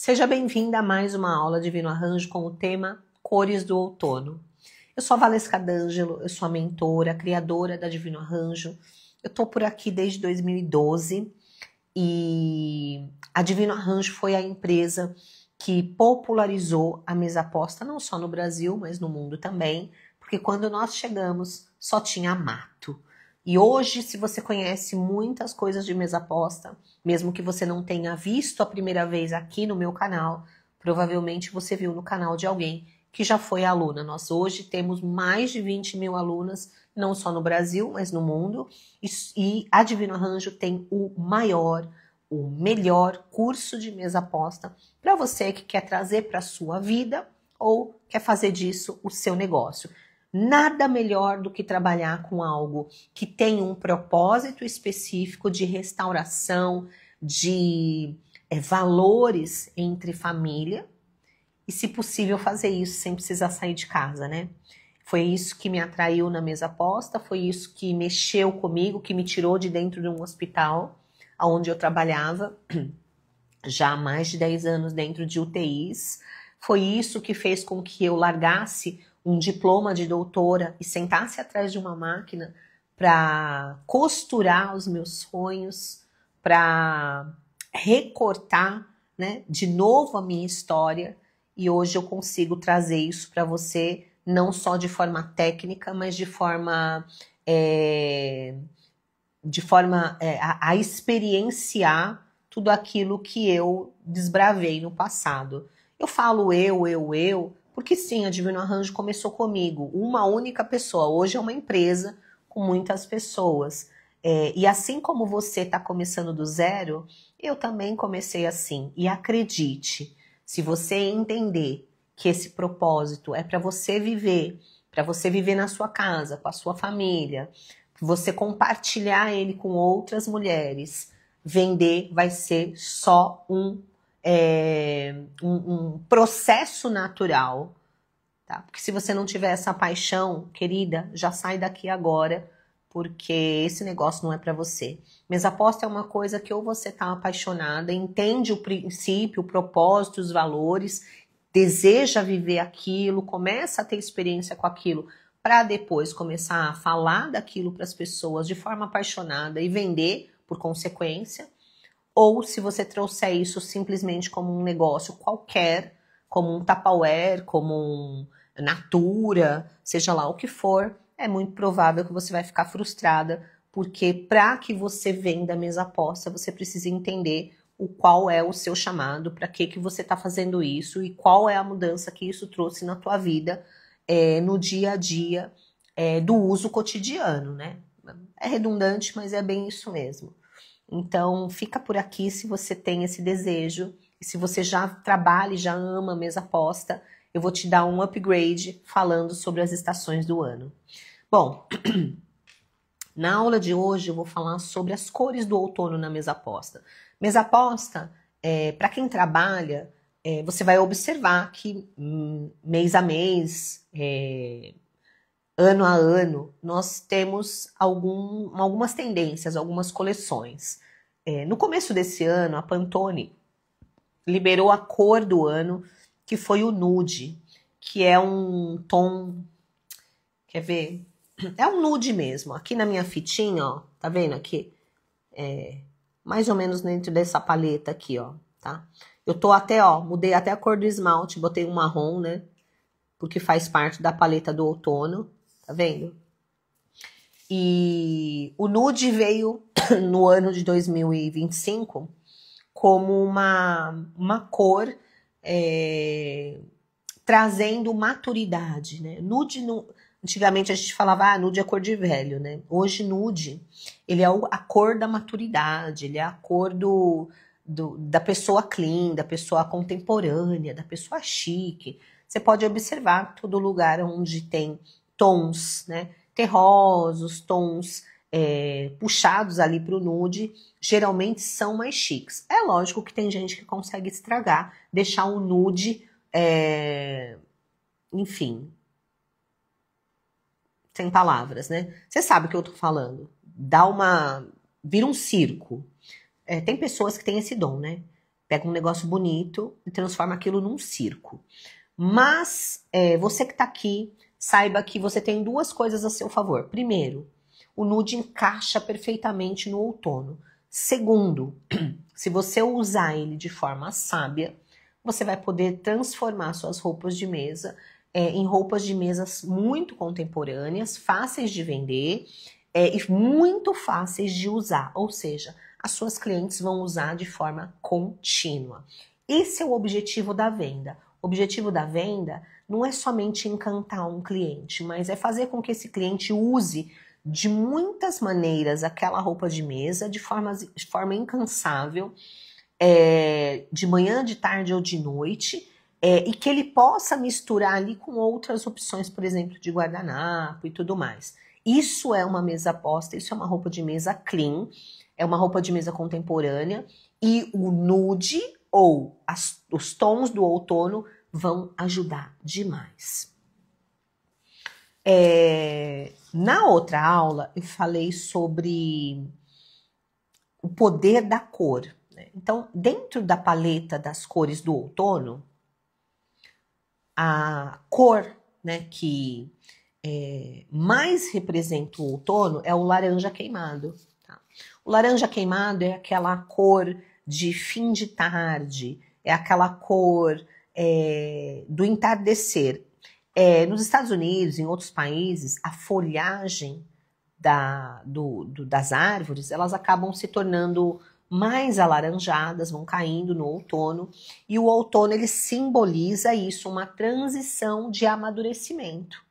Seja bem-vinda a mais uma aula Divino Arranjo com o tema Cores do Outono. Eu sou a Valesca D'Angelo, eu sou a mentora, criadora da Divino Arranjo. Eu tô por aqui desde 2012 e a Divino Arranjo foi a empresa que popularizou a mesa aposta, não só no Brasil, mas no mundo também, porque quando nós chegamos só tinha mato. E hoje, se você conhece muitas coisas de mesa aposta, mesmo que você não tenha visto a primeira vez aqui no meu canal, provavelmente você viu no canal de alguém que já foi aluna. Nós hoje temos mais de 20 mil alunas, não só no Brasil, mas no mundo. E a Divino Arranjo tem o maior, o melhor curso de mesa aposta para você que quer trazer para a sua vida ou quer fazer disso o seu negócio. Nada melhor do que trabalhar com algo que tem um propósito específico de restauração, de valores entre família e, se possível, fazer isso sem precisar sair de casa, né? Foi isso que me atraiu na mesa aposta, foi isso que mexeu comigo, que me tirou de dentro de um hospital onde eu trabalhava já há mais de 10 anos dentro de UTIs. Foi isso que fez com que eu largasse um diploma de doutora e sentasse atrás de uma máquina para costurar os meus sonhos, para recortar, né, de novo a minha história. E hoje eu consigo trazer isso para você, não só de forma técnica, mas de forma a experienciar tudo aquilo que eu desbravei no passado. Eu falo eu, porque sim, a Divino Arranjo começou comigo, uma única pessoa. Hoje é uma empresa com muitas pessoas. E assim como você está começando do zero, eu também comecei assim. E acredite, se você entender que esse propósito é para você viver na sua casa, com a sua família, você compartilhar ele com outras mulheres, vender vai ser só um processo natural, tá? Porque se você não tiver essa paixão, querida, já sai daqui agora, porque esse negócio não é para você. Mesa aposta é uma coisa que ou você tá apaixonada, entende o princípio, o propósito, os valores, deseja viver aquilo, começa a ter experiência com aquilo, para depois começar a falar daquilo para as pessoas de forma apaixonada e vender por consequência. Ou se você trouxer isso simplesmente como um negócio qualquer, como um Tupperware, como um Natura, seja lá o que for, é muito provável que você vai ficar frustrada, porque para que você venda mesa aposta, você precisa entender qual é o seu chamado, para que você está fazendo isso e qual é a mudança que isso trouxe na tua vida, no dia a dia do uso cotidiano, né? É redundante, mas é bem isso mesmo. Então, fica por aqui se você tem esse desejo. E se você já trabalha e já ama a mesa aposta, eu vou te dar um upgrade falando sobre as estações do ano. Bom, na aula de hoje eu vou falar sobre as cores do outono na mesa aposta. Mesa aposta, para quem trabalha, você vai observar que mês a mês, ano a ano, nós temos algumas tendências, algumas coleções. No começo desse ano, a Pantone liberou a cor do ano, que foi o nude, que é um tom, quer ver? É um nude mesmo. Aqui na minha fitinha, ó, tá vendo aqui? Mais ou menos dentro dessa paleta aqui, ó, tá? Eu tô até, ó, mudei até a cor do esmalte, botei um marrom, né? Porque faz parte da paleta do outono. Tá vendo? E o nude veio no ano de 2025 como uma cor trazendo maturidade, né? Nude, antigamente a gente falava, nude é cor de velho, né? Hoje nude, ele é a cor da maturidade, ele é a cor da pessoa clean, da pessoa contemporânea, da pessoa chique. Você pode observar todo lugar onde tem tons, né, terrosos, tons puxados ali para o nude, geralmente são mais chiques. É lógico que tem gente que consegue estragar, deixar o nude, enfim, sem palavras, né? Você sabe o que eu tô falando. Vira um circo. Tem pessoas que têm esse dom, né? Pega um negócio bonito e transforma aquilo num circo. Mas você que tá aqui, saiba que você tem duas coisas a seu favor. Primeiro, o nude encaixa perfeitamente no outono. Segundo, se você usar ele de forma sábia, você vai poder transformar suas roupas de mesa em roupas de mesas muito contemporâneas, fáceis de vender e muito fáceis de usar. Ou seja, as suas clientes vão usar de forma contínua. Esse é o objetivo da venda. O objetivo da venda não é somente encantar um cliente, mas é fazer com que esse cliente use de muitas maneiras aquela roupa de mesa de forma incansável, de manhã, de tarde ou de noite, e que ele possa misturar ali com outras opções, por exemplo, de guardanapo e tudo mais. Isso é uma mesa posta, isso é uma roupa de mesa clean, é uma roupa de mesa contemporânea, e o nude ou os tons do outono vão ajudar demais. Na outra aula, eu falei sobre o poder da cor. Né? Então, dentro da paleta das cores do outono, a cor, né, que mais representa o outono é o laranja queimado. Tá? O laranja queimado é aquela cor de fim de tarde, é aquela cor do entardecer. Nos Estados Unidos, em outros países, a folhagem das árvores, elas acabam se tornando mais alaranjadas, vão caindo no outono, e o outono ele simboliza isso, uma transição de amadurecimento.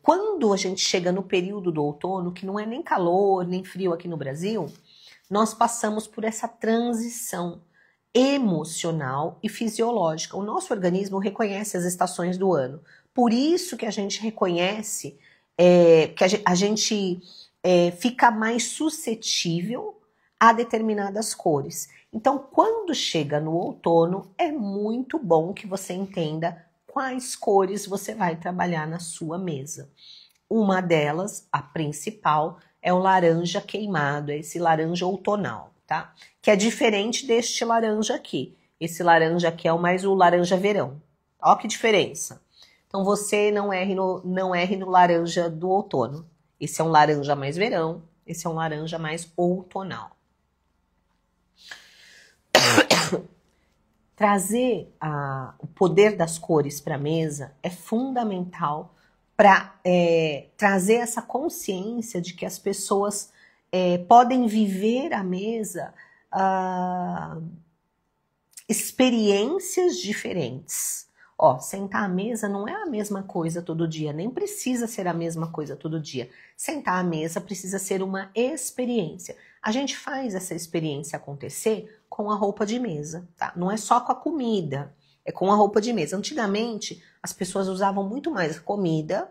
Quando a gente chega no período do outono, que não é nem calor, nem frio aqui no Brasil, nós passamos por essa transição emocional e fisiológica. O nosso organismo reconhece as estações do ano. Por isso que a gente reconhece, que a gente fica mais suscetível a determinadas cores. Então, quando chega no outono, é muito bom que você entenda quais cores você vai trabalhar na sua mesa. Uma delas, a principal, é o laranja queimado, é esse laranja outonal, tá? Que é diferente deste laranja aqui. Esse laranja aqui é mais o laranja verão. Ó que diferença. Então você não erre no laranja do outono. Esse é um laranja mais verão, esse é um laranja mais outonal. Trazer o poder das cores para a mesa é fundamental para trazer essa consciência de que as pessoas podem viver à mesa experiências diferentes. Ó, sentar à mesa não é a mesma coisa todo dia, nem precisa ser a mesma coisa todo dia. Sentar à mesa precisa ser uma experiência. A gente faz essa experiência acontecer com a roupa de mesa, tá? Não é só com a comida, é com a roupa de mesa. Antigamente, as pessoas usavam muito mais a comida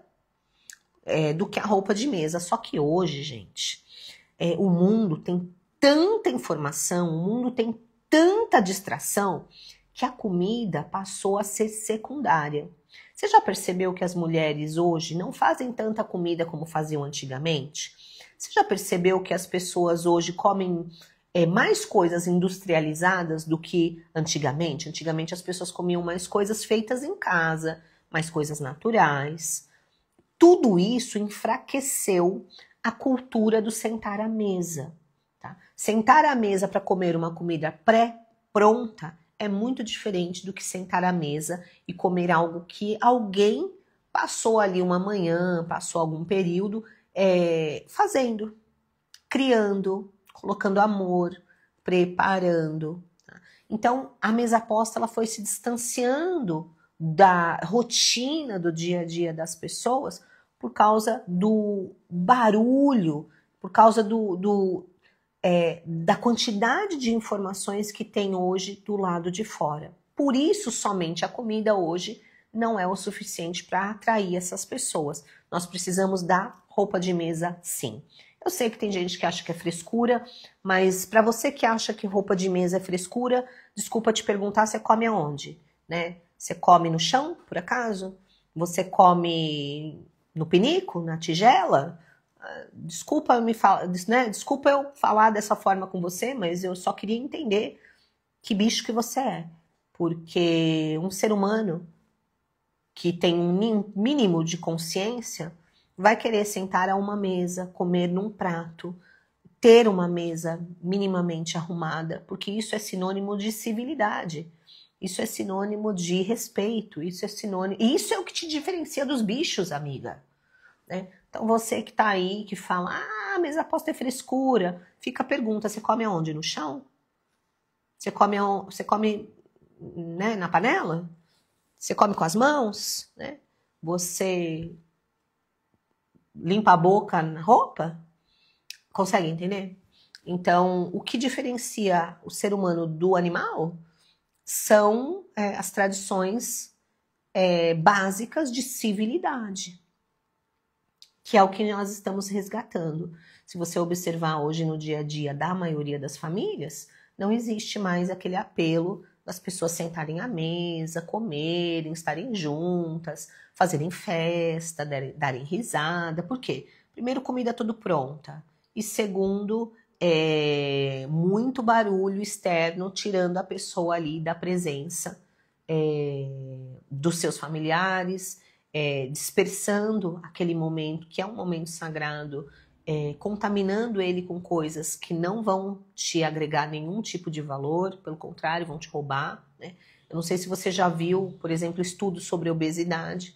do que a roupa de mesa. Só que hoje, gente, o mundo tem tanta informação, o mundo tem tanta distração, que a comida passou a ser secundária. Você já percebeu que as mulheres hoje não fazem tanta comida como faziam antigamente? Você já percebeu que as pessoas hoje comem mais coisas industrializadas do que antigamente? Antigamente as pessoas comiam mais coisas feitas em casa, mais coisas naturais. Tudo isso enfraqueceu a cultura do sentar à mesa. Tá? Sentar à mesa para comer uma comida pré-pronta é muito diferente do que sentar à mesa e comer algo que alguém passou ali uma manhã, passou algum período fazendo, criando, colocando amor, preparando. Tá? Então, a mesa posta ela foi se distanciando da rotina do dia a dia das pessoas por causa do barulho, por causa da quantidade de informações que tem hoje do lado de fora. Por isso, somente a comida hoje não é o suficiente para atrair essas pessoas. Nós precisamos da roupa de mesa, sim. Eu sei que tem gente que acha que é frescura, mas para você que acha que roupa de mesa é frescura, desculpa te perguntar, você come aonde? Né? Você come no chão, por acaso? Você come no pinico, na tigela? Desculpa eu falar dessa forma com você, mas eu só queria entender que bicho que você é. Porque um ser humano que tem um mínimo de consciência vai querer sentar a uma mesa, comer num prato, ter uma mesa minimamente arrumada, porque isso é sinônimo de civilidade, isso é sinônimo de respeito, isso é sinônimo... E isso é o que te diferencia dos bichos, amiga. Né? Então você que tá aí, que fala, ah, mesa posta é frescura, fica a pergunta, você come aonde? No chão? Você come né, na panela? Você come com as mãos? Né? Você limpa a boca na roupa? Consegue entender? Então, o que diferencia o ser humano do animal são as tradições básicas de civilidade, que é o que nós estamos resgatando. Se você observar hoje no dia a dia da maioria das famílias, não existe mais aquele apelo das pessoas sentarem à mesa, comerem, estarem juntas, fazerem festa, darem risada. Por quê? Primeiro, comida tudo pronta. E segundo, muito barulho externo, tirando a pessoa ali da presença dos seus familiares, dispersando aquele momento, que é um momento sagrado, contaminando ele com coisas que não vão te agregar nenhum tipo de valor, pelo contrário, vão te roubar. Né? Eu não sei se você já viu, por exemplo, estudos sobre obesidade.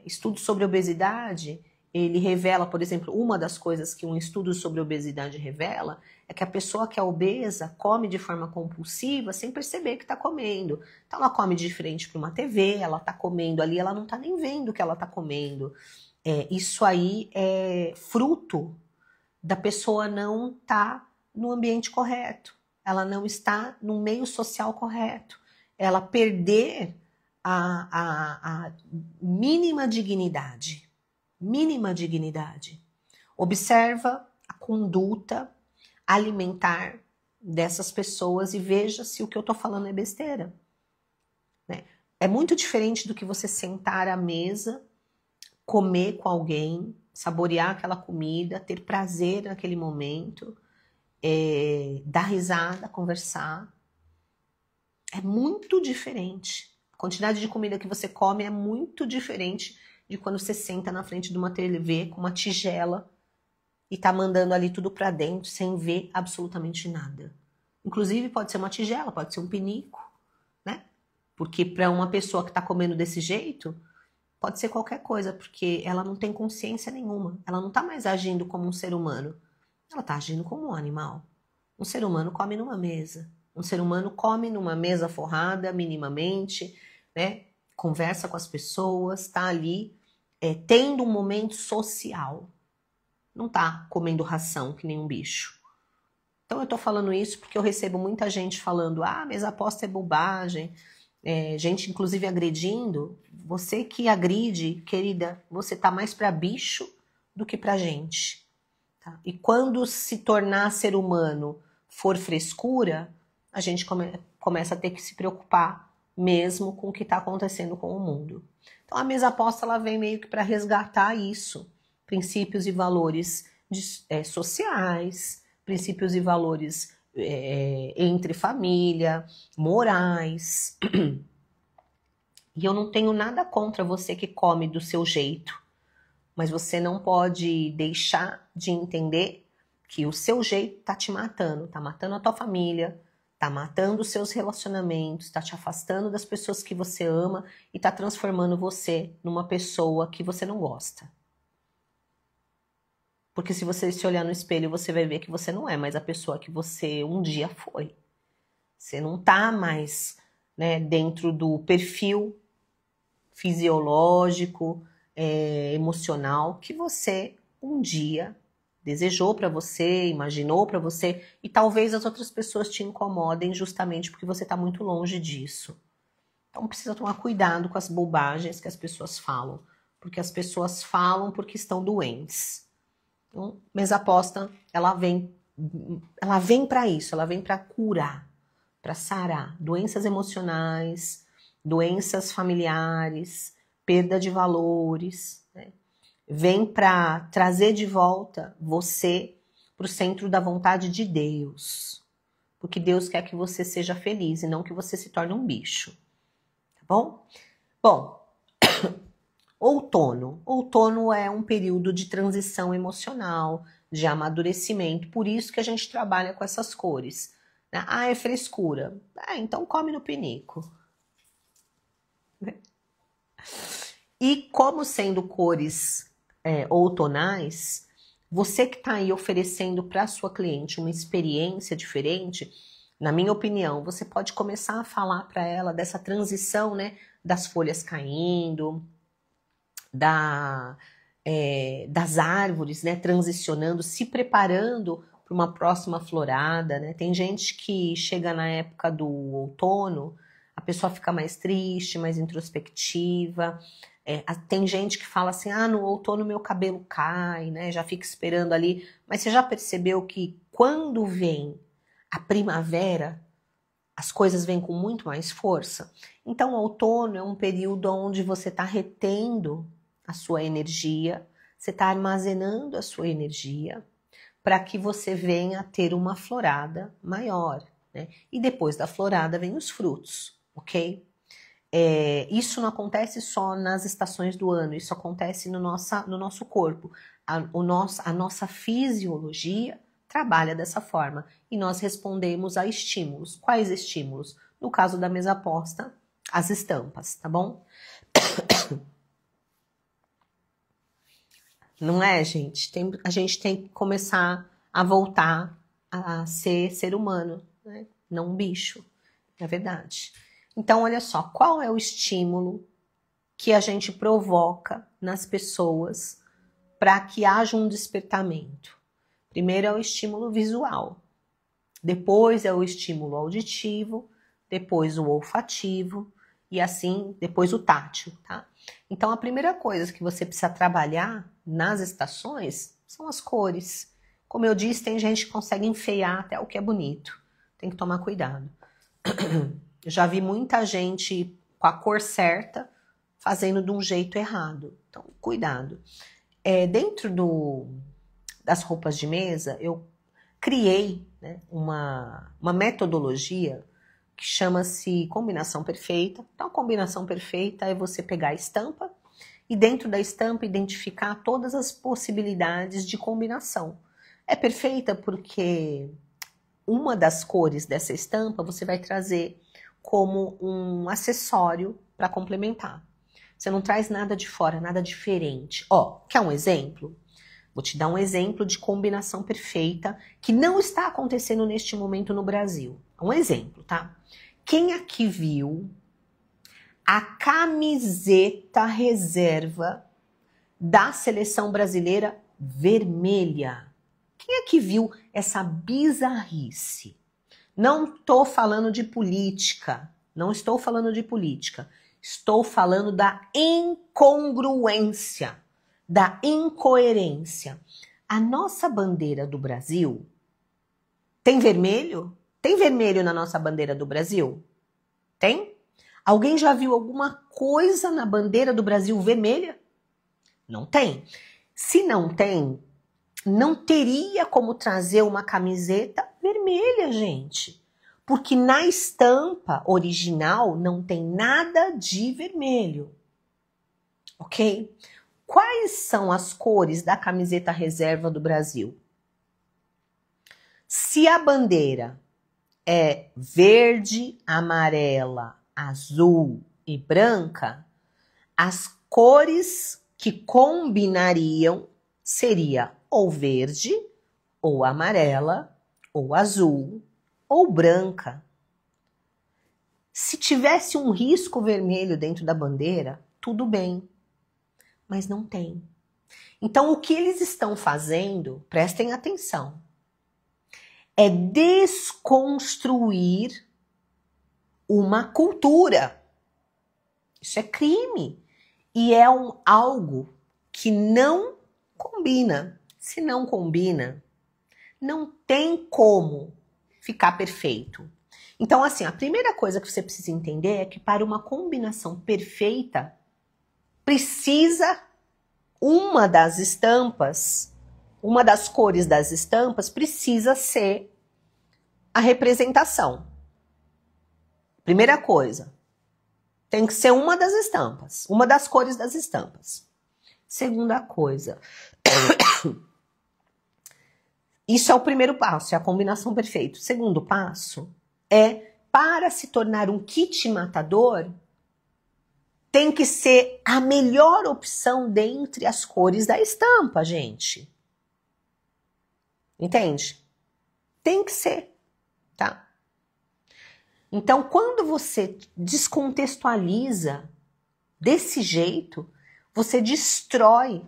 Estudos sobre obesidade, ele revela, por exemplo, uma das coisas que um estudo sobre obesidade revela é que a pessoa que é obesa come de forma compulsiva sem perceber que está comendo. Então ela come de frente para uma TV, ela está comendo ali, ela não está nem vendo o que ela está comendo. Isso aí é fruto da pessoa não estar no ambiente correto, ela não está no meio social correto, ela perder a mínima dignidade. Mínima dignidade. Observa a conduta alimentar dessas pessoas e veja se o que eu tô falando é besteira. Né? É muito diferente do que você sentar à mesa, comer com alguém, saborear aquela comida, ter prazer naquele momento, dar risada, conversar. É muito diferente. A quantidade de comida que você come é muito diferente de quando você senta na frente de uma TV com uma tigela e tá mandando ali tudo pra dentro sem ver absolutamente nada. Inclusive pode ser uma tigela, pode ser um pinico, né? Porque para uma pessoa que tá comendo desse jeito, pode ser qualquer coisa, porque ela não tem consciência nenhuma. Ela não tá mais agindo como um ser humano. Ela tá agindo como um animal. Um ser humano come numa mesa. Um ser humano come numa mesa forrada minimamente, né? Conversa com as pessoas, tá ali tendo um momento social. Não tá comendo ração que nem um bicho. Então eu tô falando isso porque eu recebo muita gente falando, ah, mesa aposta é bobagem, gente inclusive agredindo. Você que agride, querida, você tá mais para bicho do que pra gente. Tá? E quando se tornar ser humano for frescura, a gente começa a ter que se preocupar mesmo com o que está acontecendo com o mundo. Então a mesa aposta ela vem meio que para resgatar isso, princípios e valores sociais, princípios e valores entre família, morais. E eu não tenho nada contra você que come do seu jeito, mas você não pode deixar de entender que o seu jeito tá te matando, tá matando a tua família, tá matando os seus relacionamentos, tá te afastando das pessoas que você ama e tá transformando você numa pessoa que você não gosta. Porque se você se olhar no espelho, você vai ver que você não é mais a pessoa que você um dia foi. Você não tá mais, né, dentro do perfil fisiológico, emocional que você um dia desejou para você, imaginou para você, e talvez as outras pessoas te incomodem justamente porque você está muito longe disso. Então precisa tomar cuidado com as bobagens que as pessoas falam, porque as pessoas falam porque estão doentes. Então, mesa aposta, ela vem para isso, ela vem para curar, para sarar doenças emocionais, doenças familiares, perda de valores, né? Vem para trazer de volta você para o centro da vontade de Deus. porque Deus quer que você seja feliz e não que você se torne um bicho, tá bom? Bom, outono. Outono é um período de transição emocional, de amadurecimento, por isso que a gente trabalha com essas cores. Né? Ah, é frescura. Então come no pinico. E como sendo cores outonais, você que está aí oferecendo para a sua cliente uma experiência diferente, na minha opinião, você pode começar a falar para ela dessa transição, né, das folhas caindo, das árvores, né, transicionando, se preparando para uma próxima florada, né? Tem gente que chega na época do outono, a pessoa fica mais triste, mais introspectiva. Tem gente que fala assim, no outono meu cabelo cai, né? Já fica esperando ali. Mas você já percebeu que quando vem a primavera, as coisas vêm com muito mais força? Então, o outono é um período onde você está retendo a sua energia, você está armazenando a sua energia para que você venha ter uma florada maior, né? E depois da florada vem os frutos, ok? Isso não acontece só nas estações do ano, isso acontece no nosso corpo. A nossa fisiologia trabalha dessa forma e nós respondemos a estímulos. Quais estímulos? No caso da mesa posta, as estampas, tá bom? Não é, gente? A gente tem que começar a voltar a ser humano, né? Não um bicho, é verdade. Então, olha só, qual é o estímulo que a gente provoca nas pessoas para que haja um despertamento? Primeiro é o estímulo visual, depois é o estímulo auditivo, depois o olfativo e assim, depois o tátil, tá? Então, a primeira coisa que você precisa trabalhar nas estações são as cores. Como eu disse, tem gente que consegue enfeiar até o que é bonito. Tem que tomar cuidado. Já vi muita gente com a cor certa fazendo de um jeito errado. Então, cuidado. Dentro das roupas de mesa, eu criei, né, uma metodologia que chama-se combinação perfeita. Então, a combinação perfeita é você pegar a estampa e dentro da estampa identificar todas as possibilidades de combinação. É perfeita porque uma das cores dessa estampa você vai trazer como um acessório para complementar. Você não traz nada de fora, nada diferente. Quer um exemplo? Vou te dar um exemplo de combinação perfeita que não está acontecendo neste momento no Brasil. Um exemplo, tá? Quem aqui viu a camiseta reserva da seleção brasileira vermelha? Quem aqui viu essa bizarrice? Não estou falando de política, não estou falando de política. Estou falando da incongruência, da incoerência. A nossa bandeira do Brasil tem vermelho? Tem vermelho na nossa bandeira do Brasil? Tem? Alguém já viu alguma coisa na bandeira do Brasil vermelha? Não tem. Se não tem, não teria como trazer uma camiseta vermelha, gente. Porque na estampa original não tem nada de vermelho. Ok? Quais são as cores da camiseta reserva do Brasil? Se a bandeira é verde, amarela, azul e branca, as cores que combinariam seria ou verde, ou amarela, ou azul, ou branca. Se tivesse um risco vermelho dentro da bandeira, tudo bem, mas não tem. Então, o que eles estão fazendo, prestem atenção, é desconstruir uma cultura. Isso é crime. E é algo que não combina. Se não combina, não tem como ficar perfeito. Então, assim, a primeira coisa que você precisa entender é que para uma combinação perfeita, precisa uma das estampas, uma das cores das estampas precisa ser a representação. Primeira coisa, tem que ser uma das estampas, uma das cores das estampas. Segunda coisa, isso é o primeiro passo, é a combinação perfeita. O segundo passo é, para se tornar um kit matador, tem que ser a melhor opção dentre as cores da estampa, gente. Entende? Tem que ser, tá? Então, quando você descontextualiza desse jeito, você destrói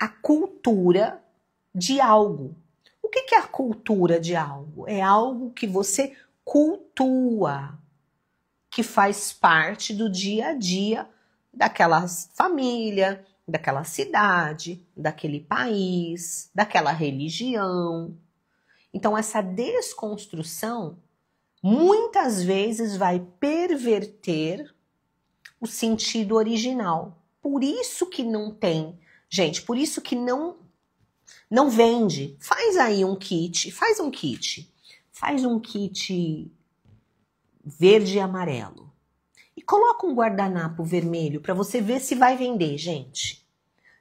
a cultura de algo. O que é a cultura de algo? É algo que você cultua, que faz parte do dia a dia daquela família, daquela cidade, daquele país, daquela religião. Então, essa desconstrução muitas vezes vai perverter o sentido original. Por isso que não tem, gente, por isso que não vende. Faz aí um kit, faz um kit verde e amarelo. E coloca um guardanapo vermelho para você ver se vai vender, gente.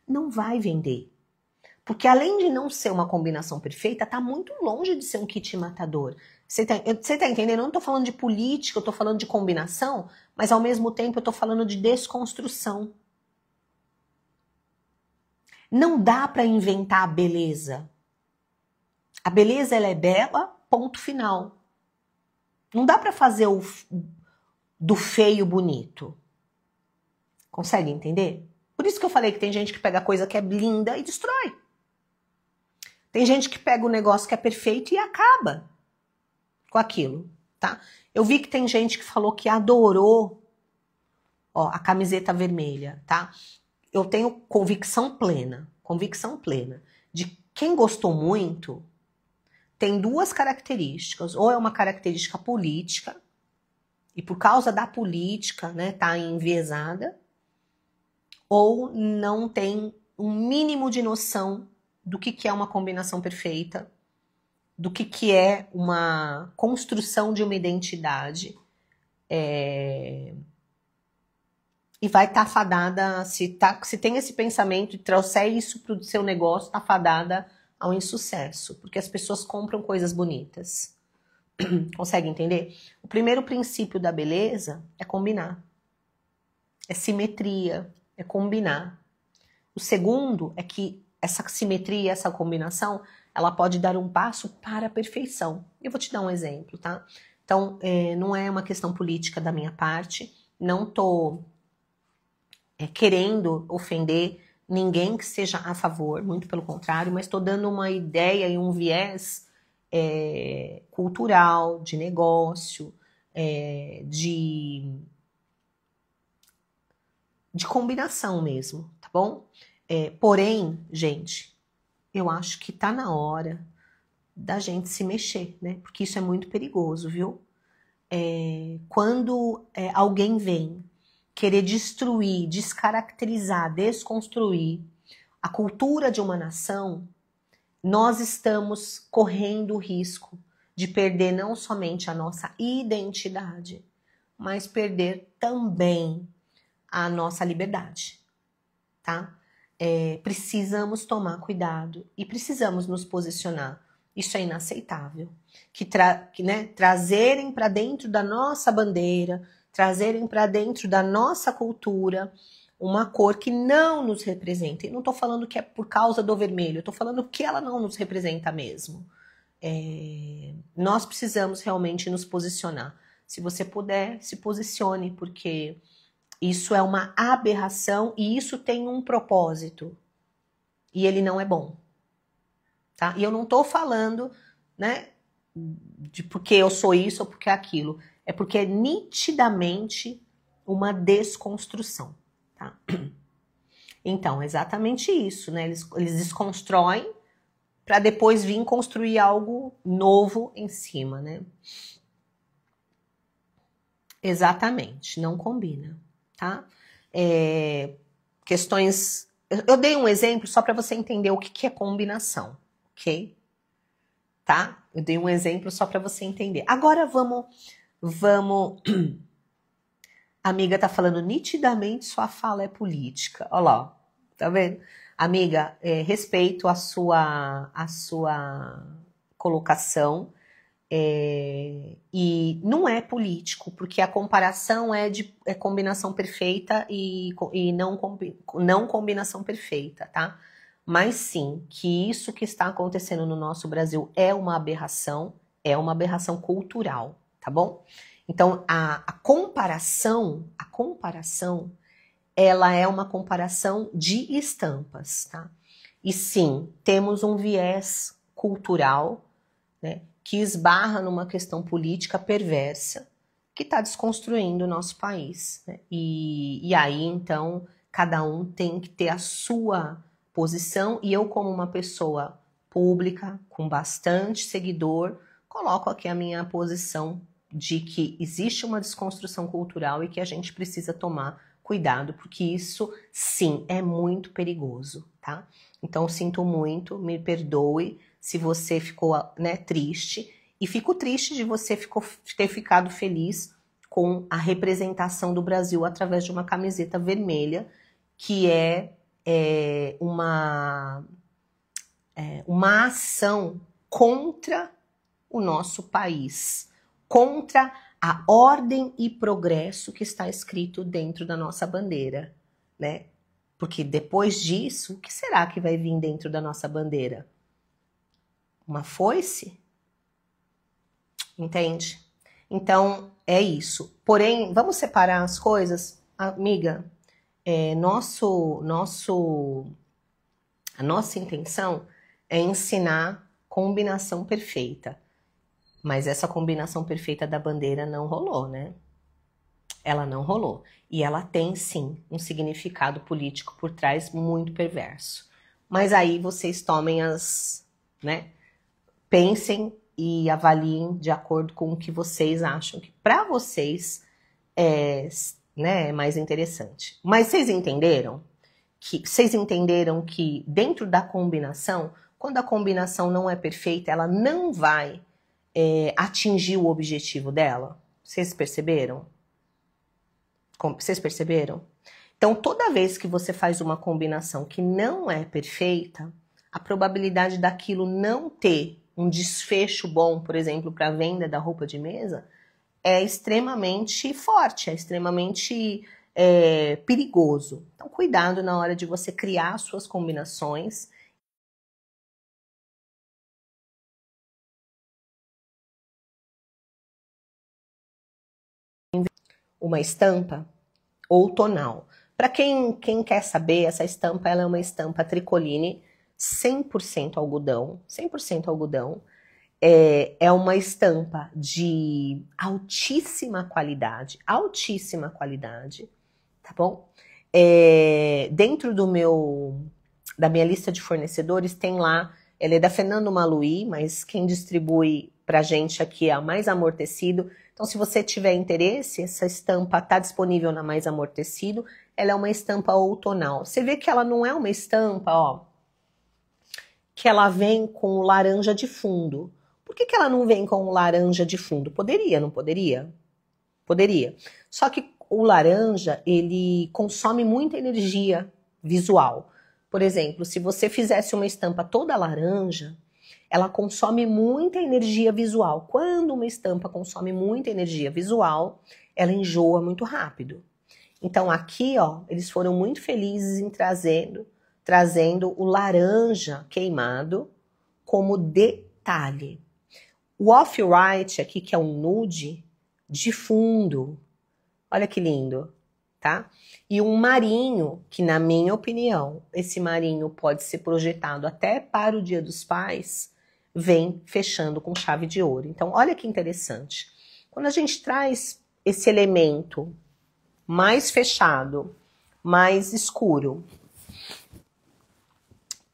Não vai vender. Porque além de não ser uma combinação perfeita, tá muito longe de ser um kit matador. Você tá entendendo? Eu não tô falando de política, eu tô falando de combinação, mas ao mesmo tempo eu tô falando de desconstrução. Não dá para inventar a beleza. A beleza, ela é bela, ponto final. Não dá para fazer do feio bonito. Consegue entender? Por isso que eu falei que tem gente que pega coisa que é linda e destrói. Tem gente que pega o negócio que é perfeito e acaba com aquilo, tá? Eu vi que tem gente que falou que adorou, ó, a camiseta vermelha, tá? Eu tenho convicção plena, de quem gostou muito tem duas características. Ou é uma característica política, e por causa da política, né, tá enviesada, ou não tem um mínimo de noção do que é uma combinação perfeita, do que é uma construção de uma identidade, e vai estar fadada, se tem esse pensamento e trouxer isso para o seu negócio, está fadada ao insucesso, porque as pessoas compram coisas bonitas. Consegue entender? O primeiro princípio da beleza é combinar. É simetria, é combinar. O segundo é que essa simetria, essa combinação, ela pode dar um passo para a perfeição. Eu vou te dar um exemplo, tá? Então, não é uma questão política da minha parte, não tô querendo ofender ninguém que seja a favor, muito pelo contrário, mas estou dando uma ideia e um viés cultural, de negócio, de combinação mesmo, tá bom? Porém, gente, eu acho que tá na hora da gente se mexer, né? Porque isso é muito perigoso, viu? Quando alguém vem querer destruir, descaracterizar, desconstruir a cultura de uma nação, nós estamos correndo o risco de perder não somente a nossa identidade, mas perder também a nossa liberdade, tá? Precisamos tomar cuidado e precisamos nos posicionar. Isso é inaceitável. Trazerem para dentro da nossa bandeira, trazerem para dentro da nossa cultura uma cor que não nos representa. E não estou falando que é por causa do vermelho, estou falando que ela não nos representa mesmo. Nós precisamos realmente nos posicionar. Se você puder, se posicione, porque isso é uma aberração e isso tem um propósito. E ele não é bom. Tá? E eu não estou falando, né, de porque eu sou isso ou porque é aquilo. É porque é nitidamente uma desconstrução. Tá? Então, exatamente isso, né? Eles desconstroem para depois vir construir algo novo em cima, né? Exatamente, não combina, tá? Eu dei um exemplo só para você entender o que é combinação, ok? tá? Eu dei um exemplo só para você entender. Agora vamos... A amiga tá falando nitidamente sua fala é política. Olha lá, ó. Tá vendo? Amiga, respeito a sua colocação, e não é político, porque a comparação é combinação perfeita e não combinação perfeita, tá? Mas sim, que isso que está acontecendo no nosso Brasil é uma aberração cultural, tá bom? Então, a comparação, ela é uma comparação de estampas, tá? E sim, temos um viés cultural, né, que esbarra numa questão política perversa que está desconstruindo o nosso país, né? E aí, então, cada um tem que ter a sua posição, e eu, como uma pessoa pública, com bastante seguidor, coloco aqui a minha posição de que existe uma desconstrução cultural e que a gente precisa tomar cuidado, porque isso, sim, é muito perigoso, tá? Então, sinto muito, me perdoe se você ficou, né, triste, e fico triste de você ter ficado feliz com a representação do Brasil através de uma camiseta vermelha, que é uma ação contra o nosso país, contra a ordem e progresso que está escrito dentro da nossa bandeira, né? Porque depois disso, o que será que vai vir dentro da nossa bandeira? Uma foice? Entende? Então, é isso. Porém, vamos separar as coisas? Amiga, a nossa intenção é ensinar combinação perfeita. Mas essa combinação perfeita da bandeira não rolou, né? Ela não rolou. E ela tem, sim, um significado político por trás muito perverso. Mas aí vocês tomem né? Pensem e avaliem de acordo com o que vocês acham que para vocês é mais interessante. Mas vocês entenderam que dentro da combinação, quando a combinação não é perfeita, ela não vai atingir o objetivo dela? Vocês perceberam? Vocês perceberam? Então, toda vez que você faz uma combinação que não é perfeita, a probabilidade daquilo não ter um desfecho bom, por exemplo, para a venda da roupa de mesa, é extremamente forte, é extremamente perigoso. Então, cuidado na hora de você criar suas combinações. Uma estampa outonal. Para quem quer saber, essa estampa ela é uma estampa tricoline 100% algodão, 100% algodão. É uma estampa de altíssima qualidade, tá bom? Dentro da minha lista de fornecedores tem lá, ela é da Fernando Maluí, mas quem distribui pra gente aqui é a Mais Amortecido. Então, se você tiver interesse, essa estampa está disponível na Mais Amortecido. Ela é uma estampa outonal. Você vê que ela não é uma estampa, ó, que ela vem com o laranja de fundo. Por que ela não vem com o laranja de fundo? Poderia, não poderia? Poderia. Só que o laranja, ele consome muita energia visual. Por exemplo, se você fizesse uma estampa toda laranja, ela consome muita energia visual. Quando uma estampa consome muita energia visual, ela enjoa muito rápido. Então aqui, ó, eles foram muito felizes em trazendo o laranja queimado como detalhe. O off-white aqui, que é um nude de fundo. Olha que lindo, tá? E um marinho, que na minha opinião, esse marinho pode ser projetado até para o Dia dos Pais, vem fechando com chave de ouro. Então, olha que interessante. Quando a gente traz esse elemento mais fechado, mais escuro,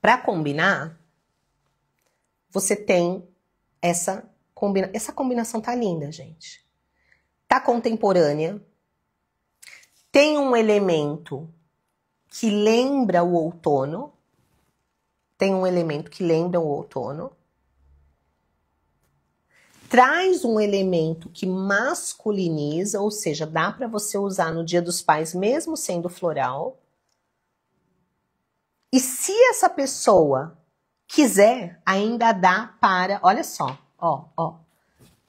para combinar, você tem essa combinação tá linda, gente. Tá contemporânea. Tem um elemento que lembra o outono. O outono. traz um elemento que masculiniza, ou seja, dá para você usar no Dia dos Pais mesmo sendo floral. E se essa pessoa quiser, ainda dá para, olha só, ó,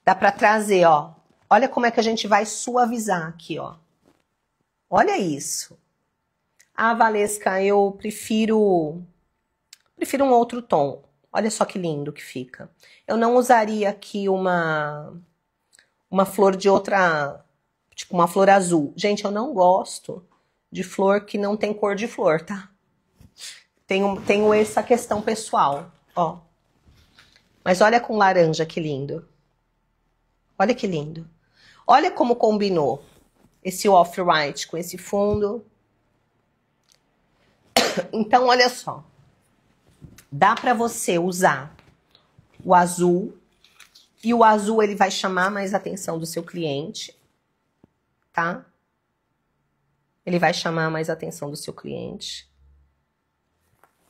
dá para trazer, ó. Olha como é que a gente vai suavizar aqui, ó. Olha isso. Ah, Valesca, eu prefiro um outro tom. Olha só que lindo que fica. Eu não usaria aqui uma flor de outra, tipo uma flor azul. Gente, eu não gosto de flor que não tem cor de flor, tá? Tenho essa questão pessoal, ó. Mas olha com laranja que lindo. Olha que lindo. Olha como combinou esse off-white com esse fundo. Então, olha só. Dá para você usar o azul. E o azul, ele vai chamar mais a atenção do seu cliente. Tá? Ele vai chamar mais a atenção do seu cliente.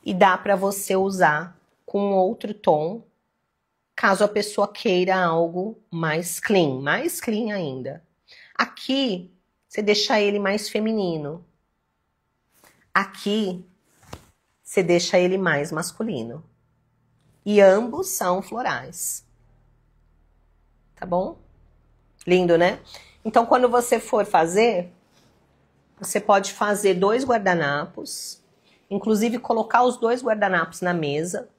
E dá para você usar com outro tom, caso a pessoa queira algo mais clean ainda. Aqui, você deixa ele mais feminino. Aqui, você deixa ele mais masculino. E ambos são florais. Tá bom? Lindo, né? Então, quando você for fazer, você pode fazer 2 guardanapos. Inclusive, colocar os 2 guardanapos na mesa.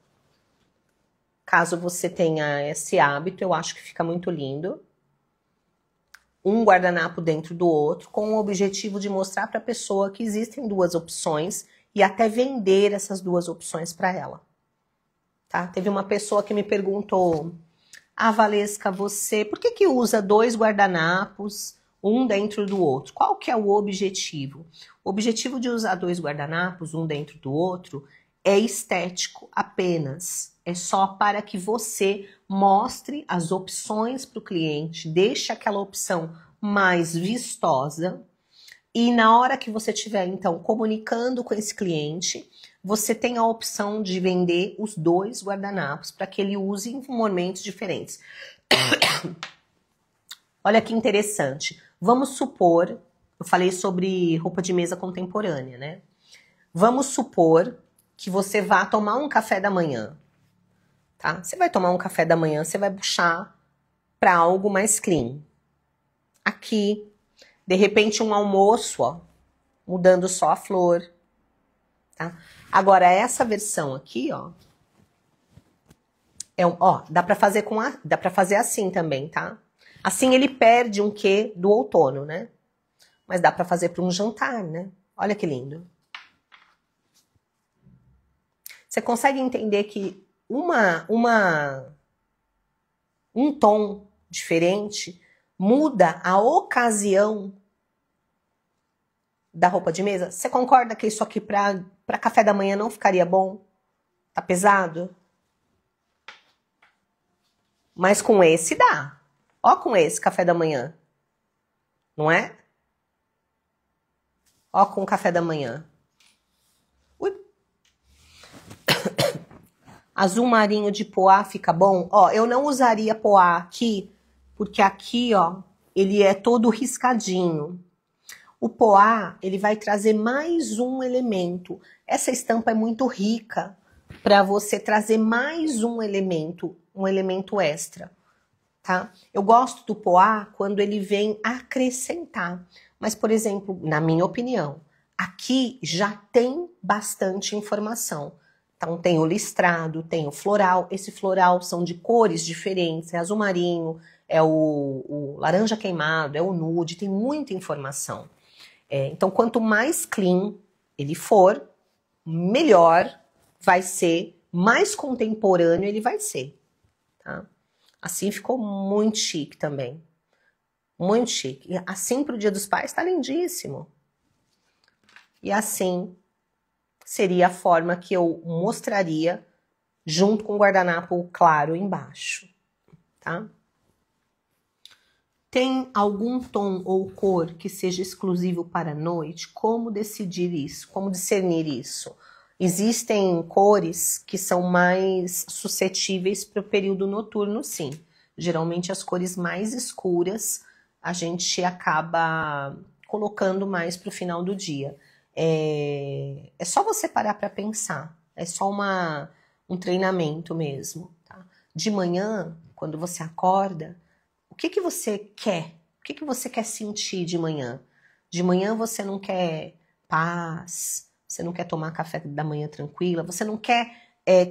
Caso você tenha esse hábito, eu acho que fica muito lindo. Um guardanapo dentro do outro, com o objetivo de mostrar para a pessoa que existem 2 opções e até vender essas 2 opções para ela. Tá? Teve uma pessoa que me perguntou: ah, Valesca, você por que usa 2 guardanapos, um dentro do outro? Qual que é o objetivo? O objetivo de usar 2 guardanapos, um dentro do outro, é estético apenas. É só para que você mostre as opções para o cliente, deixe aquela opção mais vistosa. E na hora que você estiver, então, comunicando com esse cliente, você tem a opção de vender os 2 guardanapos para que ele use em momentos diferentes. Olha que interessante. Vamos supor, eu falei sobre roupa de mesa contemporânea, né? Vamos supor que você vá tomar um café da manhã, tá? Você vai tomar um café da manhã, você vai puxar para algo mais clean. Aqui, de repente um almoço, ó, mudando só a flor, tá? Agora essa versão aqui, ó, dá para fazer assim também, tá? Assim ele perde um quê do outono, né? Mas dá para fazer para um jantar, né? Olha que lindo. Você consegue entender que um tom diferente muda a ocasião da roupa de mesa? Você concorda que isso aqui para café da manhã não ficaria bom? Tá pesado? Mas com esse dá. Ó, com esse café da manhã. Não é? Ó, com o café da manhã. Ui. Azul marinho de poá fica bom? Ó, eu não usaria poá aqui, porque aqui, ó, ele é todo riscadinho. O poá, ele vai trazer mais um elemento. Essa estampa é muito rica para você trazer mais um elemento extra. Tá? Eu gosto do poá quando ele vem acrescentar. Mas, por exemplo, na minha opinião, aqui já tem bastante informação. Então, tem o listrado, tem o floral. Esse floral são de cores diferentes. É azul marinho, é o laranja queimado, é o nude. Tem muita informação. Então, quanto mais clean ele for, melhor vai ser, mais contemporâneo ele vai ser. Tá? Assim ficou muito chique também. Muito chique. E assim pro Dia dos Pais tá lindíssimo. E assim seria a forma que eu mostraria junto com o guardanapo claro embaixo. Tá? Tem algum tom ou cor que seja exclusivo para a noite? Como decidir isso? Como discernir isso? Existem cores que são mais suscetíveis para o período noturno, sim. Geralmente as cores mais escuras a gente acaba colocando mais para o final do dia. É só você parar para pensar. É só um treinamento mesmo. Tá? De manhã, quando você acorda, o que você quer? O que você quer sentir de manhã? De manhã você não quer paz, você não quer tomar café da manhã tranquila, você não quer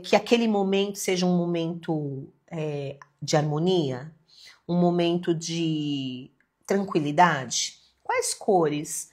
que aquele momento seja um momento de harmonia, um momento de tranquilidade. Quais cores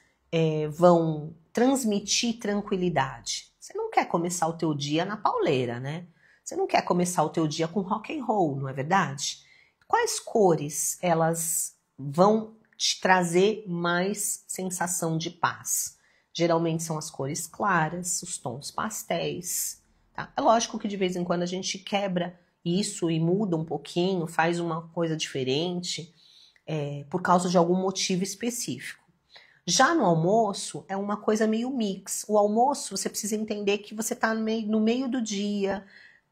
vão transmitir tranquilidade? Você não quer começar o teu dia na pauleira, né? Você não quer começar o teu dia com rock and roll, não é verdade? Quais cores elas vão te trazer mais sensação de paz? Geralmente são as cores claras, os tons pastéis. Tá? É lógico que de vez em quando a gente quebra isso e muda um pouquinho, faz uma coisa diferente, por causa de algum motivo específico. Já no almoço é uma coisa meio mix. O almoço você precisa entender que você está no meio do dia,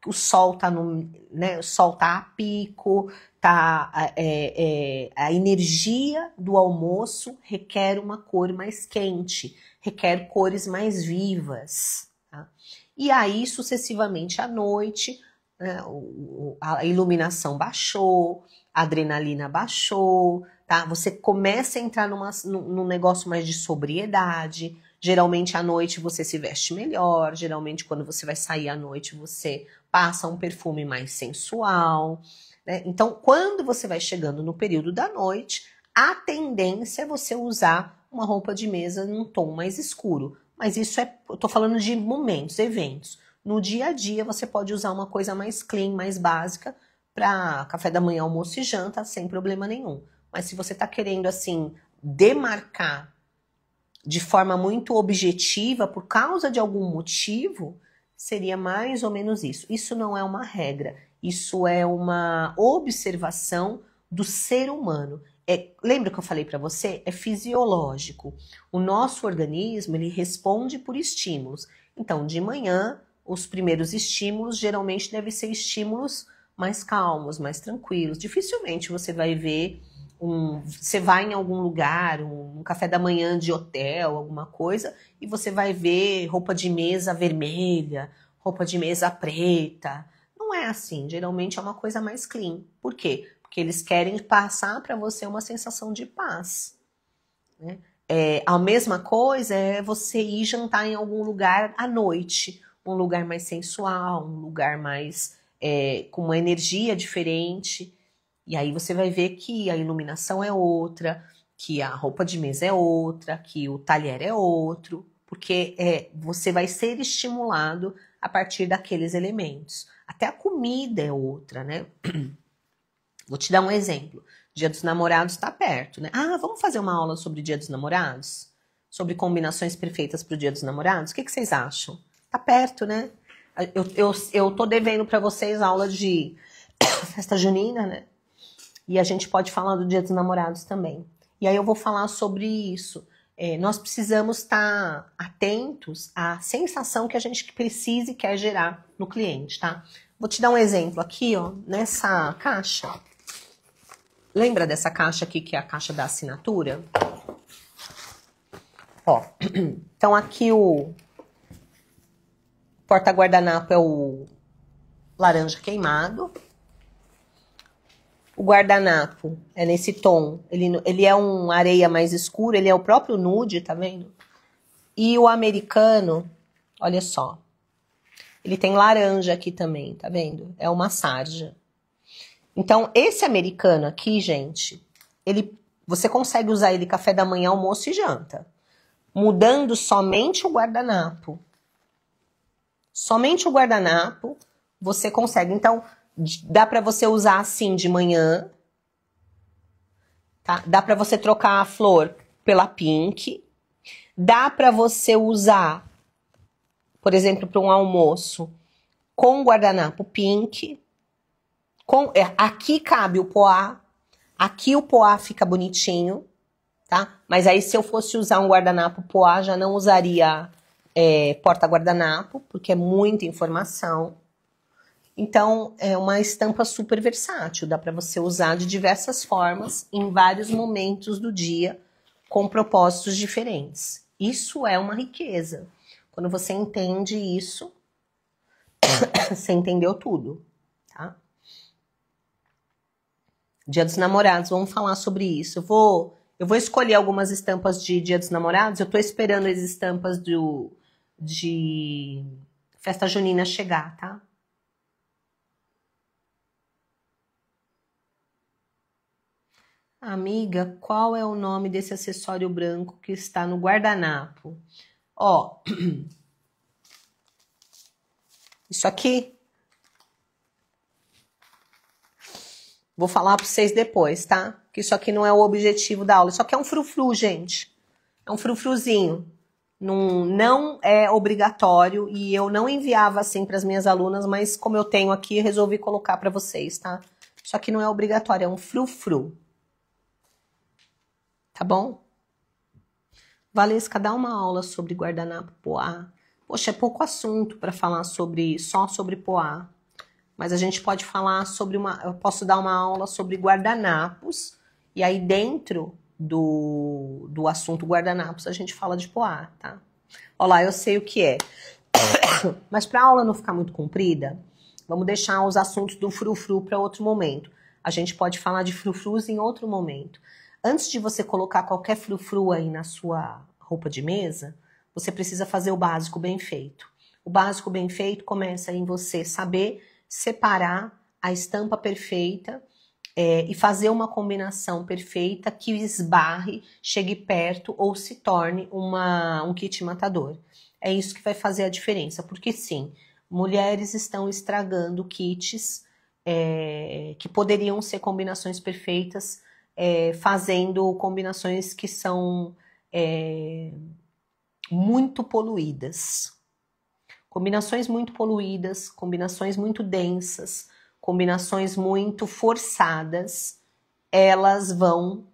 o sol está o sol tá a pico, a energia do almoço requer uma cor mais quente, requer cores mais vivas. Tá? E aí, sucessivamente, à noite, né, a iluminação baixou, a adrenalina baixou, tá? Você começa a entrar num negócio mais de sobriedade. Geralmente à noite você se veste melhor, geralmente quando você vai sair à noite você passa um perfume mais sensual, né? Então, quando você vai chegando no período da noite, a tendência é você usar uma roupa de mesa num tom mais escuro. Mas isso eu tô falando de momentos, eventos. No dia a dia você pode usar uma coisa mais clean, mais básica, para café da manhã, almoço e janta, sem problema nenhum. Mas se você tá querendo, assim, demarcar de forma muito objetiva, por causa de algum motivo, seria mais ou menos isso. Isso não é uma regra, isso é uma observação do ser humano. Lembra que eu falei para você? É fisiológico. O nosso organismo, ele responde por estímulos. Então, de manhã, os primeiros estímulos geralmente devem ser estímulos mais calmos, mais tranquilos. Dificilmente você vai ver você vai em algum lugar, um café da manhã de hotel, alguma coisa, e você vai ver roupa de mesa vermelha, roupa de mesa preta. Não é assim, geralmente é uma coisa mais clean. Por quê? Porque eles querem passar para você uma sensação de paz. Né? A mesma coisa é você ir jantar em algum lugar à noite, um lugar mais sensual, um lugar mais com uma energia diferente. E aí você vai ver que a iluminação é outra, que a roupa de mesa é outra, que o talher é outro, porque você vai ser estimulado a partir daqueles elementos. Até a comida é outra, né? Vou te dar um exemplo. Dia dos Namorados está perto, né? Ah, vamos fazer uma aula sobre Dia dos Namorados? Sobre combinações perfeitas para o Dia dos Namorados? O que vocês acham? Tá perto, né? Eu tô devendo para vocês aula de festa junina, né? E a gente pode falar do Dia dos Namorados também. E aí eu vou falar sobre isso. Nós precisamos estar atentos à sensação que a gente precisa e quer gerar no cliente, tá? Vou te dar um exemplo aqui, ó, nessa caixa. Lembra dessa caixa aqui, que é a caixa da assinatura? Ó, então aqui o porta-guardanapo é o laranja queimado. O guardanapo é nesse tom, ele é um areia mais escuro, ele é o próprio nude, tá vendo? E o americano, olha só, ele tem laranja aqui também, tá vendo? É uma sarja. Então, esse americano aqui, gente, você consegue usar ele café da manhã, almoço e janta, mudando somente o guardanapo. Somente o guardanapo você consegue. Então, dá para você usar assim de manhã, tá? Dá para você trocar a flor pela pink. Dá para você usar, por exemplo, para um almoço com guardanapo pink. Aqui cabe o poá. Aqui o poá fica bonitinho, tá? Mas aí se eu fosse usar um guardanapo poá, já não usaria porta-guardanapo, porque é muita informação. Então, é uma estampa super versátil, dá para você usar de diversas formas, em vários momentos do dia, com propósitos diferentes. Isso é uma riqueza. Quando você entende isso, você entendeu tudo, tá? Dia dos Namorados, vamos falar sobre isso. Eu vou escolher algumas estampas de Dia dos Namorados. Eu tô esperando as estampas de festa junina chegar, tá? Amiga, qual é o nome desse acessório branco que está no guardanapo? Ó, isso aqui, vou falar para vocês depois, tá? Que isso aqui não é o objetivo da aula. Isso aqui é um frufru, gente. É um frufruzinho. Não é obrigatório e eu não enviava assim para as minhas alunas, mas como eu tenho aqui, eu resolvi colocar para vocês, tá? Isso aqui não é obrigatório, é um frufru. Tá bom? Valesca, dá uma aula sobre guardanapo poá. Poxa, é pouco assunto para falar só sobre poá. Mas a gente pode falar sobre eu posso dar uma aula sobre guardanapos, e aí dentro do assunto guardanapos a gente fala de poá, tá? Olha lá, eu sei o que é. Mas para a aula não ficar muito comprida, vamos deixar os assuntos do frufru para outro momento. A gente pode falar de frufrus em outro momento. Antes de você colocar qualquer frufru aí na sua roupa de mesa, você precisa fazer o básico bem feito. O básico bem feito começa em você saber separar a estampa perfeita e fazer uma combinação perfeita que esbarre, chegue perto ou se torne um kit matador. É isso que vai fazer a diferença, porque sim, mulheres estão estragando kits que poderiam ser combinações perfeitas, fazendo combinações que são muito poluídas. Combinações muito poluídas, combinações muito densas, combinações muito forçadas, elas vão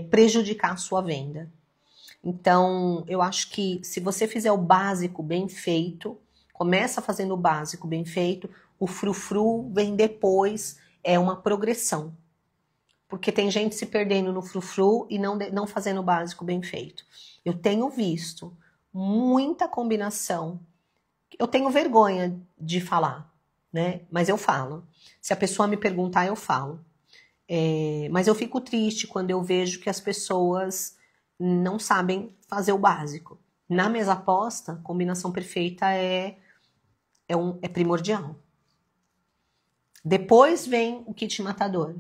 prejudicar a sua venda. Então, eu acho que se você fizer o básico bem feito, começa fazendo o básico bem feito, o frufru vem depois, é uma progressão. Porque tem gente se perdendo no frufru e não fazendo o básico bem feito. Eu tenho visto muita combinação. Eu tenho vergonha de falar, né? Mas eu falo. Se a pessoa me perguntar, eu falo. Mas eu fico triste quando eu vejo que as pessoas não sabem fazer o básico. Na mesa aposta, combinação perfeita é primordial. Depois vem o kit matador.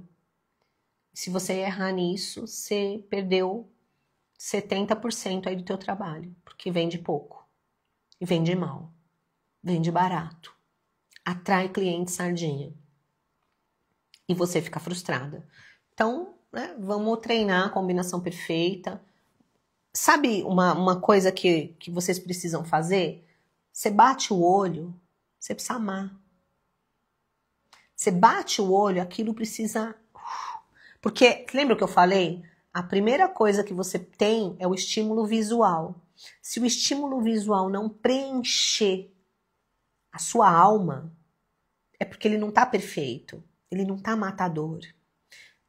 Se você errar nisso, você perdeu 70% aí do teu trabalho, porque vende pouco e vende mal. Vende barato, atrai cliente sardinha e você fica frustrada. Então, né, vamos treinar a combinação perfeita. Sabe uma coisa que vocês precisam fazer? Você bate o olho, você precisa amar. Você bate o olho, aquilo precisa... Porque, lembra o que eu falei? A primeira coisa que você tem é o estímulo visual. Se o estímulo visual não preencher a sua alma, é porque ele não tá perfeito, ele não tá matador.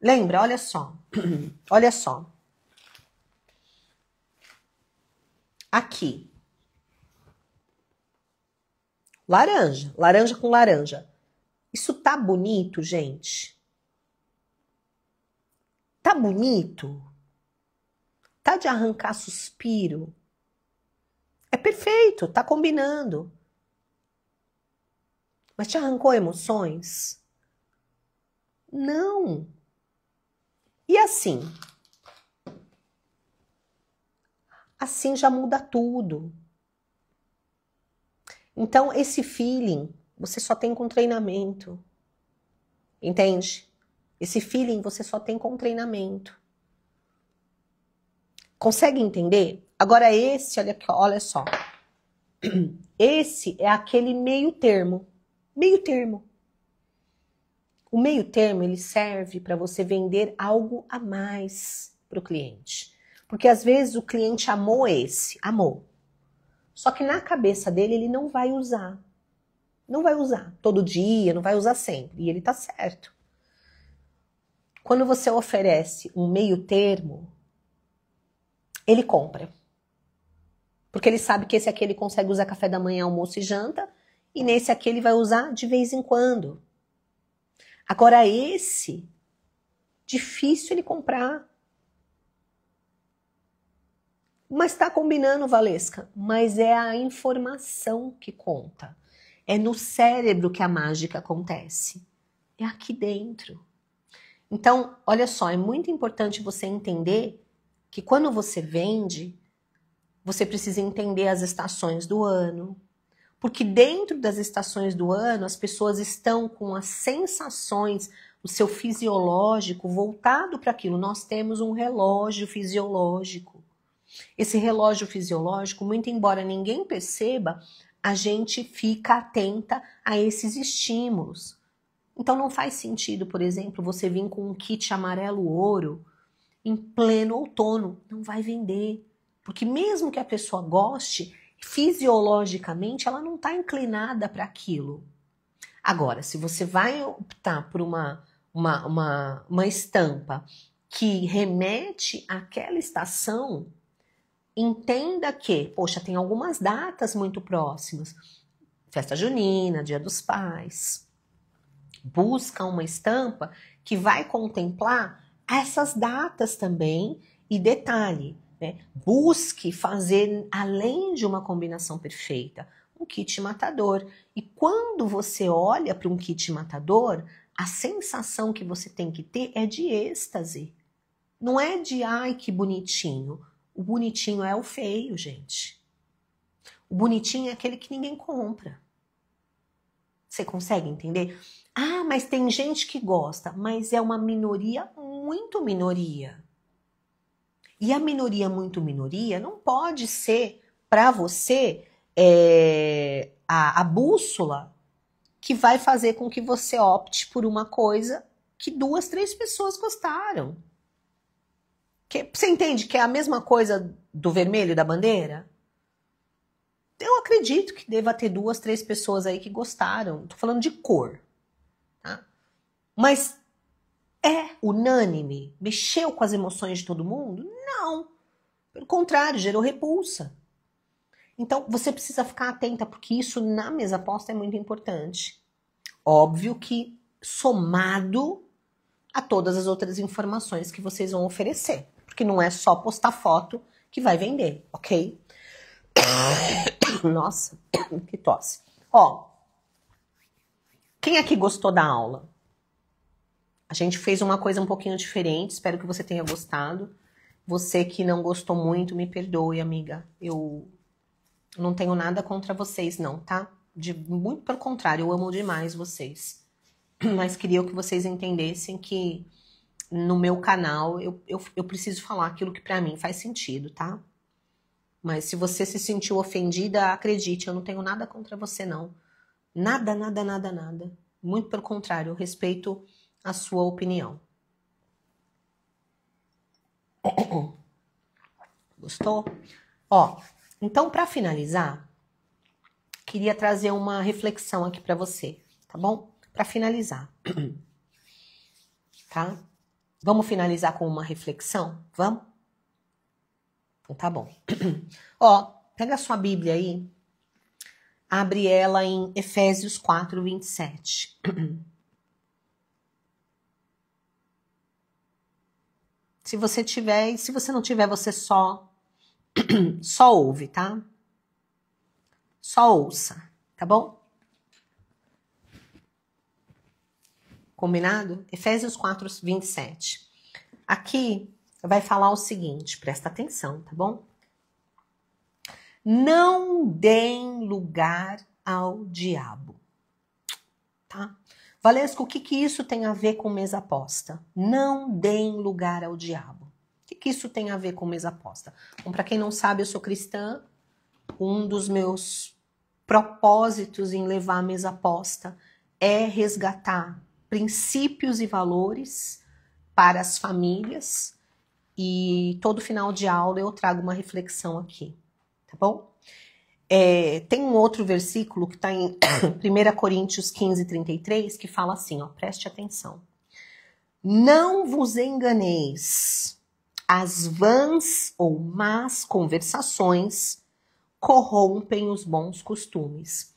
Lembra, olha só, olha só. Aqui. Laranja, laranja com laranja. Isso tá bonito, gente? Tá bonito? Tá de arrancar suspiro? É perfeito, tá combinando. Mas te arrancou emoções? Não. E assim? Assim já muda tudo. Então, esse feeling você só tem com treinamento. Entende? Esse feeling você só tem com treinamento. Consegue entender? Agora esse, olha só. Esse é aquele meio termo. Meio termo. O meio termo, ele serve para você vender algo a mais para o cliente. Porque às vezes o cliente amou esse, amou. Só que na cabeça dele ele não vai usar. Não vai usar todo dia, não vai usar sempre. E ele tá certo. Quando você oferece um meio termo, ele compra. Porque ele sabe que esse aqui ele consegue usar café da manhã, almoço e janta, e nesse aqui ele vai usar de vez em quando. Agora esse, difícil ele comprar. Mas tá combinando, Valesca. Mas é a informação que conta. É no cérebro que a mágica acontece. É aqui dentro. Então, olha só, é muito importante você entender que quando você vende, você precisa entender as estações do ano. Porque dentro das estações do ano, as pessoas estão com as sensações, o seu fisiológico voltado para aquilo. Nós temos um relógio fisiológico. Esse relógio fisiológico, muito embora ninguém perceba, a gente fica atenta a esses estímulos. Então não faz sentido, por exemplo, você vir com um kit amarelo ouro em pleno outono. Não vai vender. Porque mesmo que a pessoa goste, fisiologicamente ela não está inclinada para aquilo. Agora, se você vai optar por uma estampa que remete àquela estação, entenda que, poxa, tem algumas datas muito próximas. Festa junina, Dia dos Pais. Busca uma estampa que vai contemplar essas datas também. E detalhe, né? Busque fazer, além de uma combinação perfeita, um kit matador. E quando você olha para um kit matador, a sensação que você tem que ter é de êxtase. Não é de, ai, que bonitinho. O bonitinho é o feio, gente. O bonitinho é aquele que ninguém compra. Você consegue entender? Ah, mas tem gente que gosta, mas é uma minoria, muito minoria. E a minoria, muito minoria, não pode ser para você a bússola que vai fazer com que você opte por uma coisa que 2, 3 pessoas gostaram. Você entende que é a mesma coisa do vermelho da bandeira? Eu acredito que deva ter 2, 3 pessoas aí que gostaram. Tô falando de cor. Tá? Mas é unânime? Mexeu com as emoções de todo mundo? Não. Pelo contrário, gerou repulsa. Então, você precisa ficar atenta, porque isso na mesa aposta é muito importante. Óbvio que somado a todas as outras informações que vocês vão oferecer. Porque não é só postar foto que vai vender, ok? Nossa, que tosse. Ó, quem aqui gostou da aula? A gente fez uma coisa um pouquinho diferente, espero que você tenha gostado. Você que não gostou muito, me perdoe, amiga. Eu não tenho nada contra vocês, não, tá? Muito pelo contrário, eu amo demais vocês. Mas queria que vocês entendessem que no meu canal eu preciso falar aquilo que pra mim faz sentido, tá? Mas se você se sentiu ofendida, acredite, eu não tenho nada contra você, não. Nada, nada, nada, nada. Muito pelo contrário, eu respeito a sua opinião. Gostou? Ó, então para finalizar, queria trazer uma reflexão aqui para você, tá bom? Para finalizar, tá? Vamos finalizar com uma reflexão? Vamos? Então tá bom. Ó, pega a sua Bíblia aí, abre ela em Efésios 4, 27. Se você tiver, e se você não tiver, você só ouve, tá? Só ouça, tá bom? Combinado? Efésios 4, 27. Aqui vai falar o seguinte, presta atenção, tá bom? Não deem lugar ao diabo, tá? Valesca, o que isso tem a ver com mesa aposta? Não deem lugar ao diabo. O que isso tem a ver com mesa aposta? Bom, para quem não sabe, eu sou cristã. Um dos meus propósitos em levar a mesa aposta é resgatar princípios e valores para as famílias. E todo final de aula eu trago uma reflexão aqui, tá bom? Tem um outro versículo que está em 1 Coríntios 15, 33, que fala assim, ó, preste atenção. Não vos enganeis, as vãs ou más conversações corrompem os bons costumes.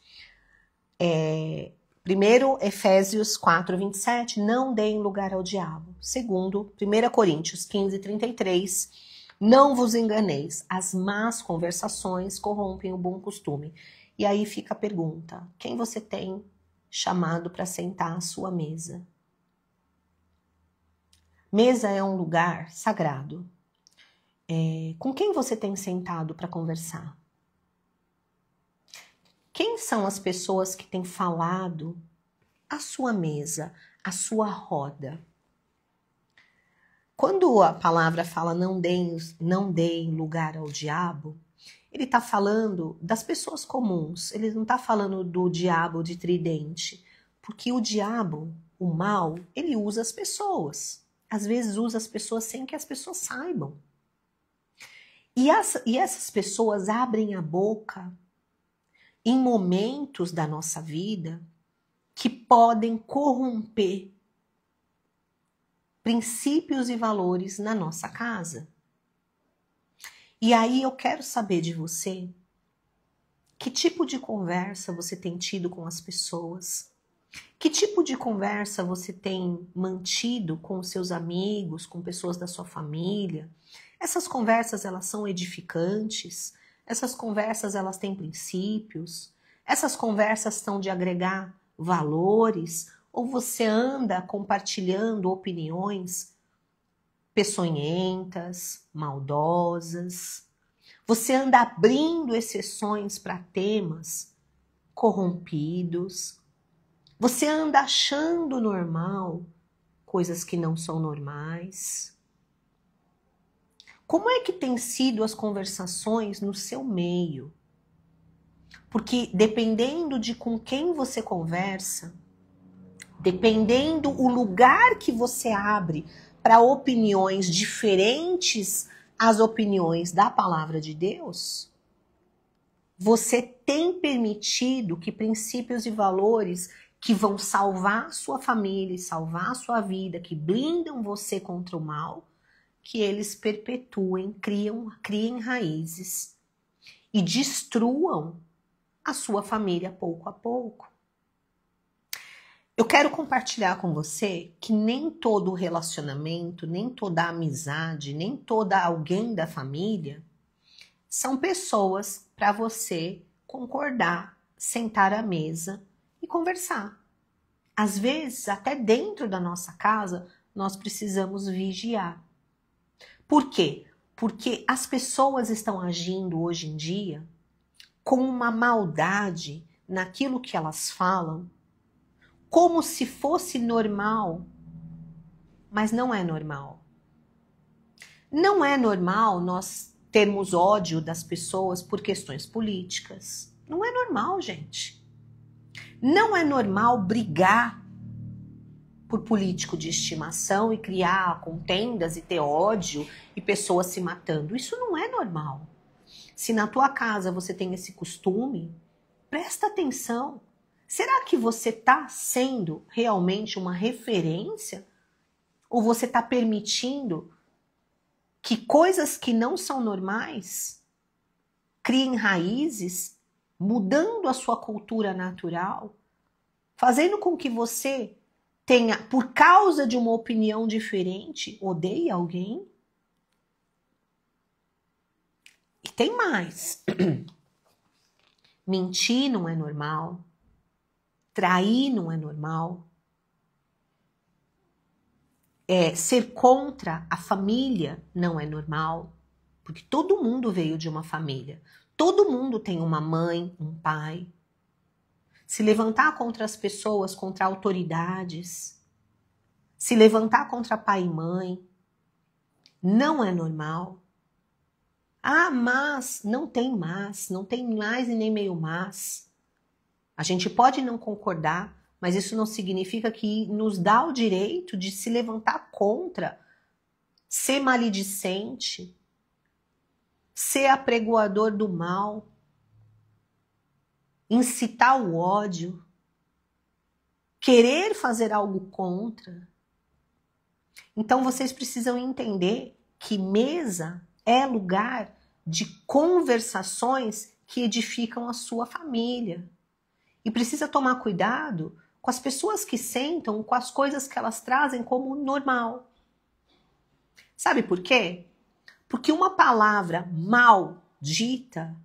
Primeiro, Efésios 4, 27, não deem lugar ao diabo. Segundo, 1 Coríntios 15, 33, não vos enganeis, as más conversações corrompem o bom costume. E aí fica a pergunta, quem você tem chamado para sentar à sua mesa? Mesa é um lugar sagrado. Com quem você tem sentado para conversar? Quem são as pessoas que têm falado à sua mesa, à sua roda? Quando a palavra fala não deem lugar ao diabo, ele está falando das pessoas comuns, ele não está falando do diabo de tridente, porque o diabo, o mal, ele usa as pessoas. Às vezes usa as pessoas sem que as pessoas saibam. E essas pessoas abrem a boca em momentos da nossa vida que podem corromper princípios e valores na nossa casa. E aí eu quero saber de você que tipo de conversa você tem tido com as pessoas, que tipo de conversa você tem mantido com os seus amigos, com pessoas da sua família. Essas conversas, elas são edificantes? Essas conversas, elas têm princípios? Essas conversas estão de agregar valores? Ou você anda compartilhando opiniões peçonhentas, maldosas? Você anda abrindo exceções para temas corrompidos? Você anda achando normal coisas que não são normais? Como é que tem sido as conversações no seu meio? Porque dependendo de com quem você conversa, dependendo o lugar que você abre para opiniões diferentes às opiniões da palavra de Deus, você tem permitido que princípios e valores que vão salvar sua família e salvar sua vida, que blindam você contra o mal, que eles perpetuem, criem raízes e destruam a sua família pouco a pouco. Eu quero compartilhar com você que nem todo relacionamento, nem toda amizade, nem toda alguém da família são pessoas para você concordar, sentar à mesa e conversar. Às vezes, até dentro da nossa casa, nós precisamos vigiar. Por quê? Porque as pessoas estão agindo hoje em dia com uma maldade naquilo que elas falam, como se fosse normal, mas não é normal. Não é normal nós termos ódio das pessoas por questões políticas. Não é normal, gente. Não é normal brigar por político de estimação e criar contendas e ter ódio e pessoas se matando. Isso não é normal. Se na tua casa você tem esse costume, presta atenção. Será que você está sendo realmente uma referência? Ou você está permitindo que coisas que não são normais criem raízes, mudando a sua cultura natural, fazendo com que você tenha, por causa de uma opinião diferente, odeie alguém? E tem mais. Mentir não é normal. Trair não é normal. Ser contra a família não é normal. Porque todo mundo veio de uma família. Todo mundo tem uma mãe, um pai. Se levantar contra as pessoas, contra autoridades, se levantar contra pai e mãe, não é normal. Ah, mas, não tem mais e nem meio mas. A gente pode não concordar, mas isso não significa que nos dá o direito de se levantar contra, ser maledicente, ser apregoador do mal. incitar o ódio, querer fazer algo contra. Então vocês precisam entender que mesa é lugar de conversações que edificam a sua família. E precisa tomar cuidado com as pessoas que sentam com as coisas que elas trazem como normal. Sabe por quê? Porque uma palavra mal dita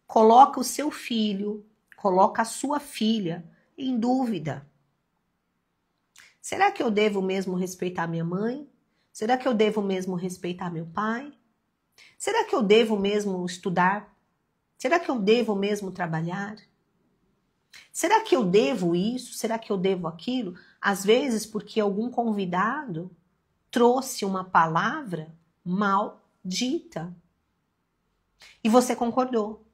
coloca o seu filho, coloca a sua filha em dúvida. Será que eu devo mesmo respeitar minha mãe? Será que eu devo mesmo respeitar meu pai? Será que eu devo mesmo estudar? Será que eu devo mesmo trabalhar? Será que eu devo isso? Será que eu devo aquilo? Às vezes porque algum convidado trouxe uma palavra maldita. E você concordou.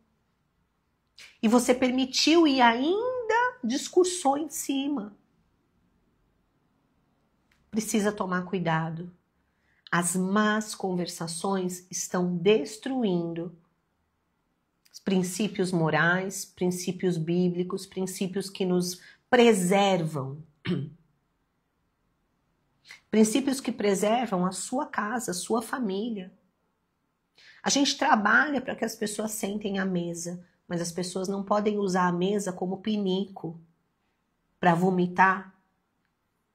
E você permitiu e ainda discursou em cima. Precisa tomar cuidado. As más conversações estão destruindo os princípios morais, princípios bíblicos, princípios que nos preservam. Princípios que preservam a sua casa, a sua família. A gente trabalha para que as pessoas sentem à mesa, mas as pessoas não podem usar a mesa como pinico para vomitar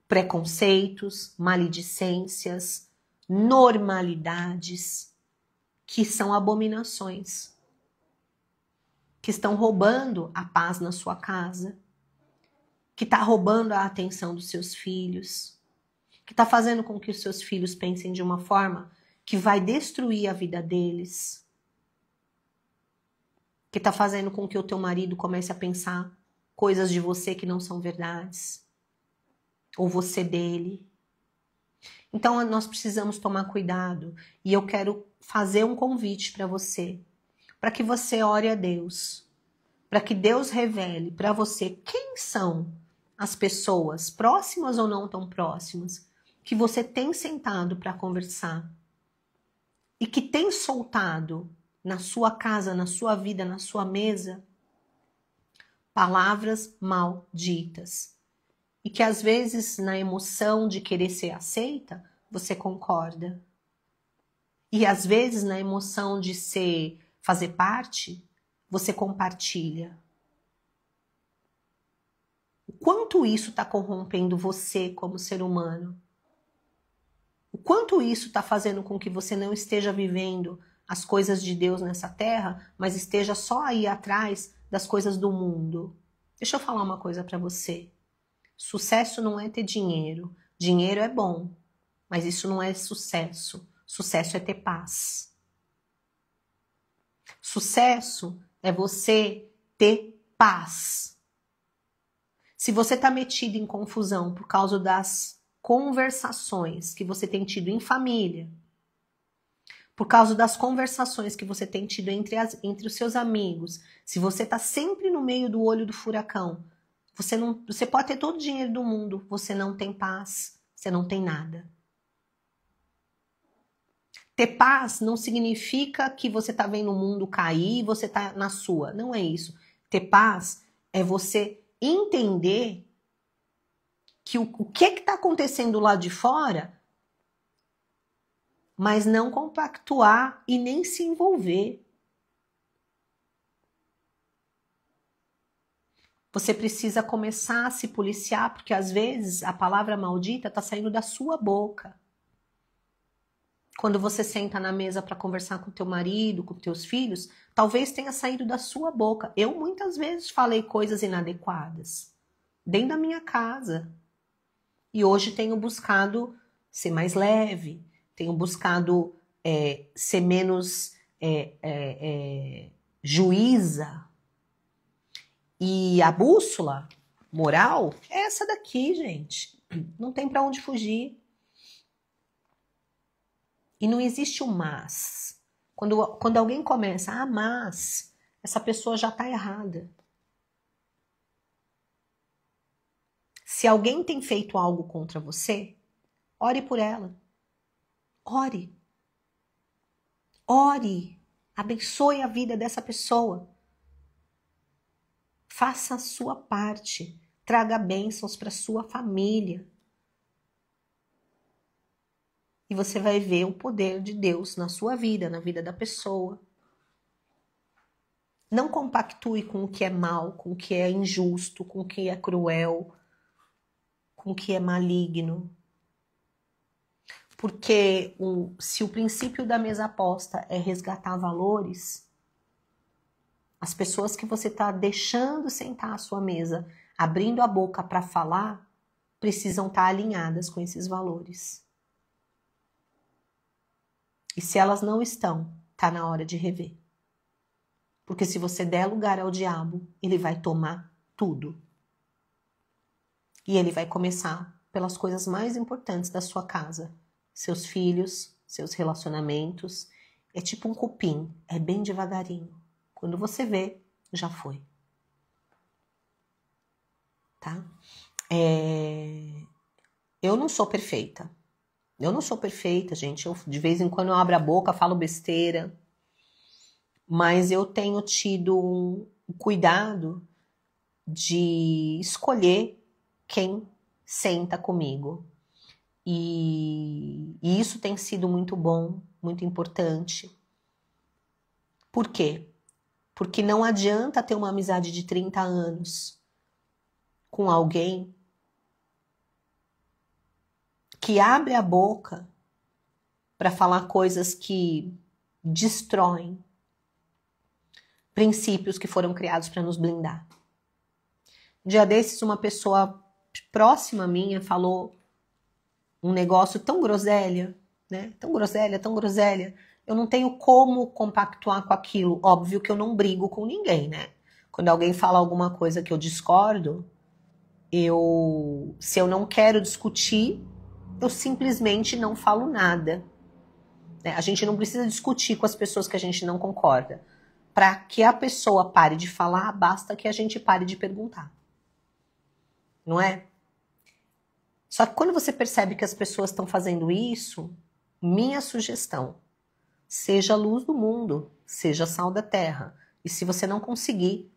preconceitos, maledicências, normalidades, que são abominações, que estão roubando a paz na sua casa, que está roubando a atenção dos seus filhos, que está fazendo com que os seus filhos pensem de uma forma que vai destruir a vida deles, que está fazendo com que o teu marido comece a pensar coisas de você que não são verdades, ou você dele. Então nós precisamos tomar cuidado, e eu quero fazer um convite para você, para que você ore a Deus, para que Deus revele para você quem são as pessoas, próximas ou não tão próximas, que você tem sentado para conversar e que tem soltado na sua casa, na sua vida, na sua mesa, palavras malditas. E que às vezes, na emoção de querer ser aceita, você concorda. E às vezes, na emoção de fazer parte, você compartilha. O quanto isso está corrompendo você como ser humano? O quanto isso está fazendo com que você não esteja vivendo as coisas de Deus nessa terra, mas esteja só aí atrás das coisas do mundo? Deixa eu falar uma coisa para você. Sucesso não é ter dinheiro. Dinheiro é bom, mas isso não é sucesso. Sucesso é ter paz. Sucesso é você ter paz. Se você está metido em confusão por causa das conversações que você tem tido em família, por causa das conversações que você tem tido entre os seus amigos, se você está sempre no meio do olho do furacão, você pode ter todo o dinheiro do mundo, você não tem paz, você não tem nada. Ter paz não significa que você está vendo o mundo cair e você está na sua. Não é isso. Ter paz é você entender que o que está acontecendo lá de fora, mas não compactuar e nem se envolver. Você precisa começar a se policiar, porque às vezes a palavra maldita está saindo da sua boca. Quando você senta na mesa para conversar com teu marido, com teus filhos, talvez tenha saído da sua boca. Eu muitas vezes falei coisas inadequadas dentro da minha casa. E hoje tenho buscado ser mais leve, tenho buscado ser menos juíza. E a bússola moral é essa daqui, gente. Não tem para onde fugir. E não existe o mas. Quando alguém começa, mas, essa pessoa já está errada. Se alguém tem feito algo contra você, ore por ela. Ore. Ore. Abençoe a vida dessa pessoa. Faça a sua parte. Traga bênçãos para sua família. E você vai ver o poder de Deus na sua vida, na vida da pessoa. Não compactue com o que é mal, com o que é injusto, com o que é cruel, com o que é maligno. Porque se o princípio da mesa aposta é resgatar valores, as pessoas que você está deixando sentar à sua mesa, abrindo a boca para falar, precisam estar alinhadas com esses valores. E se elas não estão, tá na hora de rever. Porque se você der lugar ao diabo, ele vai tomar tudo. E ele vai começar pelas coisas mais importantes da sua casa. Seus filhos, seus relacionamentos. É tipo um cupim, é bem devagarinho. Quando você vê, já foi. Tá? Eu não sou perfeita. Eu não sou perfeita, gente. De vez em quando eu abro a boca, falo besteira. Mas eu tenho tido o cuidado de escolher quem senta comigo. E isso tem sido muito bom, muito importante. Por quê? Porque não adianta ter uma amizade de 30 anos com alguém que abre a boca para falar coisas que destroem princípios que foram criados para nos blindar. Um dia desses, uma pessoa próxima minha falou um negócio tão groselha, né? Tão groselha, tão groselha. Eu não tenho como compactuar com aquilo. Óbvio que eu não brigo com ninguém, né? Quando alguém fala alguma coisa que eu discordo, se eu não quero discutir, eu simplesmente não falo nada. A gente não precisa discutir com as pessoas que a gente não concorda. Para que a pessoa pare de falar, basta que a gente pare de perguntar. Não é? Só que quando você percebe que as pessoas estão fazendo isso, minha sugestão, seja a luz do mundo, seja sal da terra. E se você não conseguir,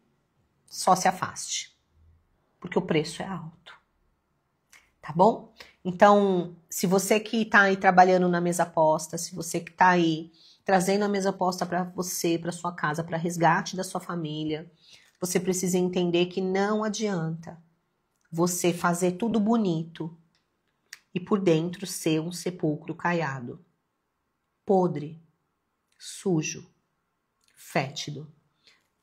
só se afaste. Porque o preço é alto. Tá bom? Então, se você que está aí trabalhando na mesa aposta, se você que está aí trazendo a mesa aposta para você, para sua casa, para resgate da sua família, você precisa entender que não adianta você fazer tudo bonito e por dentro ser um sepulcro caiado, podre, sujo, fétido.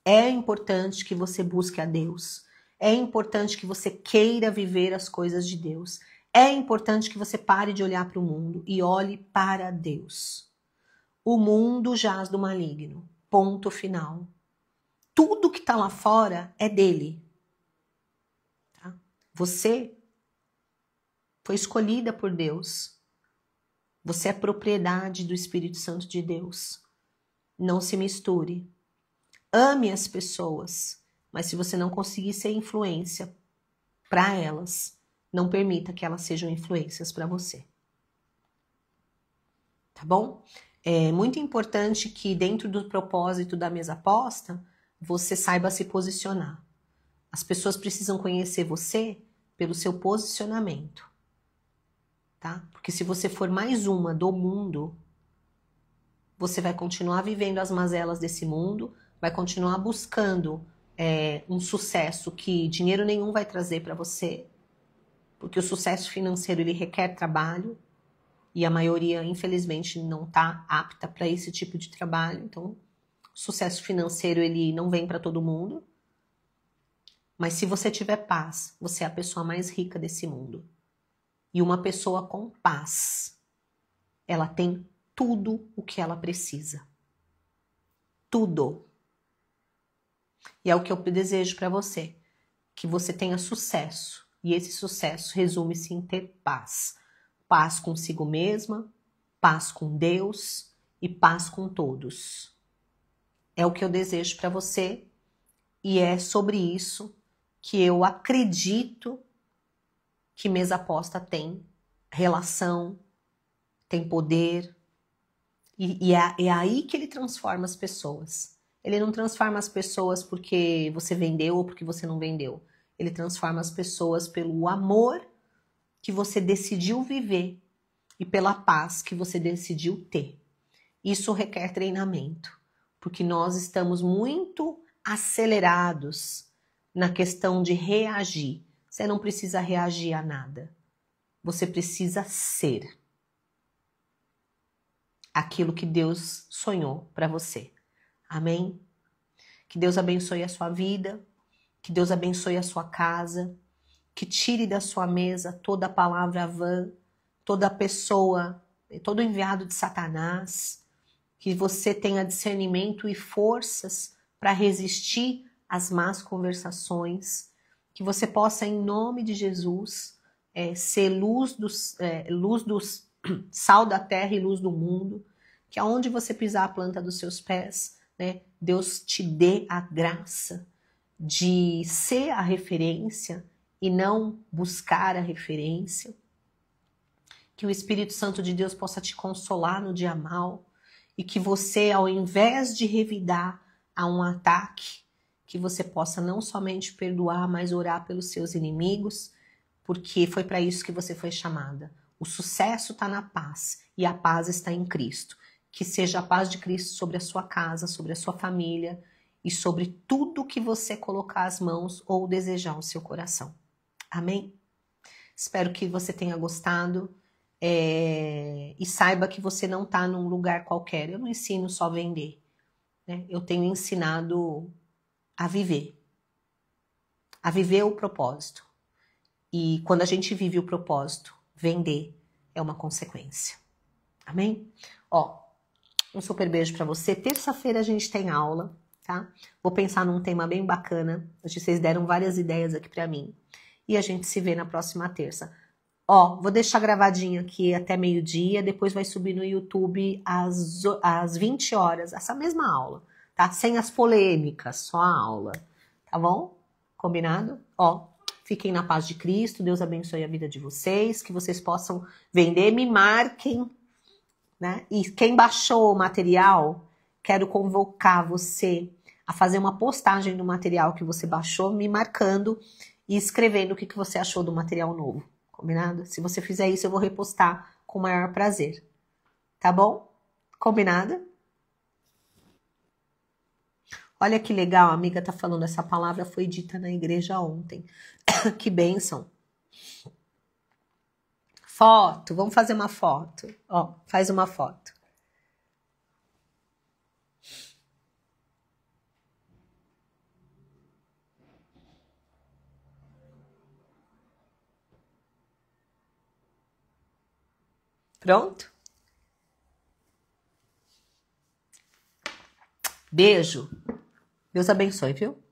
É importante que você busque a Deus. É importante que você queira viver as coisas de Deus. É importante que você pare de olhar para o mundo e olhe para Deus. O mundo jaz do maligno. Ponto final. Tudo que está lá fora é dele. Tá? Você foi escolhida por Deus. Você é propriedade do Espírito Santo de Deus. Não se misture. Ame as pessoas, mas se você não conseguir ser influência para elas, não permita que elas sejam influências para você. Tá bom? É muito importante que dentro do propósito da mesa aposta, você saiba se posicionar. As pessoas precisam conhecer você pelo seu posicionamento. Tá? Porque se você for mais uma do mundo, você vai continuar vivendo as mazelas desse mundo, vai continuar buscando um sucesso que dinheiro nenhum vai trazer para você, porque o sucesso financeiro ele requer trabalho e a maioria, infelizmente, não está apta para esse tipo de trabalho. Então, o sucesso financeiro ele não vem para todo mundo. Mas se você tiver paz, você é a pessoa mais rica desse mundo. E uma pessoa com paz, ela tem tudo o que ela precisa. Tudo. E é o que eu desejo para você. Que você tenha sucesso. E esse sucesso resume-se em ter paz. Paz consigo mesma, paz com Deus e paz com todos. É o que eu desejo para você. E é sobre isso que eu acredito que mesa aposta tem relação, tem poder. E é aí que ele transforma as pessoas. Ele não transforma as pessoas porque você vendeu ou porque você não vendeu. Ele transforma as pessoas pelo amor que você decidiu viver e pela paz que você decidiu ter. Isso requer treinamento, porque nós estamos muito acelerados na questão de reagir. Você não precisa reagir a nada. Você precisa ser aquilo que Deus sonhou para você. Amém? Que Deus abençoe a sua vida, que Deus abençoe a sua casa, que tire da sua mesa toda palavra vã, toda pessoa, todo enviado de Satanás, que você tenha discernimento e forças para resistir às más conversações, que você possa, em nome de Jesus, ser luz dos sal da terra e luz do mundo, que aonde você pisar a planta dos seus pés, né, Deus te dê a graça de ser a referência e não buscar a referência. Que o Espírito Santo de Deus possa te consolar no dia mal e que você, ao invés de revidar a um ataque, que você possa não somente perdoar, mas orar pelos seus inimigos, porque foi para isso que você foi chamada. O sucesso está na paz e a paz está em Cristo. Que seja a paz de Cristo sobre a sua casa, sobre a sua família e sobre tudo que você colocar as mãos ou desejar no seu coração. Amém? Espero que você tenha gostado e saiba que você não está num lugar qualquer. Eu não ensino só vender, né? Eu tenho ensinado a viver o propósito. E quando a gente vive o propósito, vender é uma consequência. Amém? Ó, um super beijo para você. Terça-feira a gente tem aula, tá? Vou pensar num tema bem bacana. Hoje vocês deram várias ideias aqui para mim. E a gente se vê na próxima terça. Ó, vou deixar gravadinho aqui até meio-dia, depois vai subir no YouTube às 20 horas, essa mesma aula, tá? Sem as polêmicas, só a aula, tá bom? Combinado? Ó, fiquem na paz de Cristo, Deus abençoe a vida de vocês, que vocês possam vender, me marquem, né? E quem baixou o material, quero convocar você a fazer uma postagem do material que você baixou, me marcando e escrevendo o que você achou do material novo. Combinado? Se você fizer isso, eu vou repostar com o maior prazer. Tá bom? Combinado? Olha que legal, a amiga tá falando, essa palavra foi dita na igreja ontem. Que bênção. Foto, vamos fazer uma foto. Ó, faz uma foto. Pronto? Beijo. Deus abençoe, viu?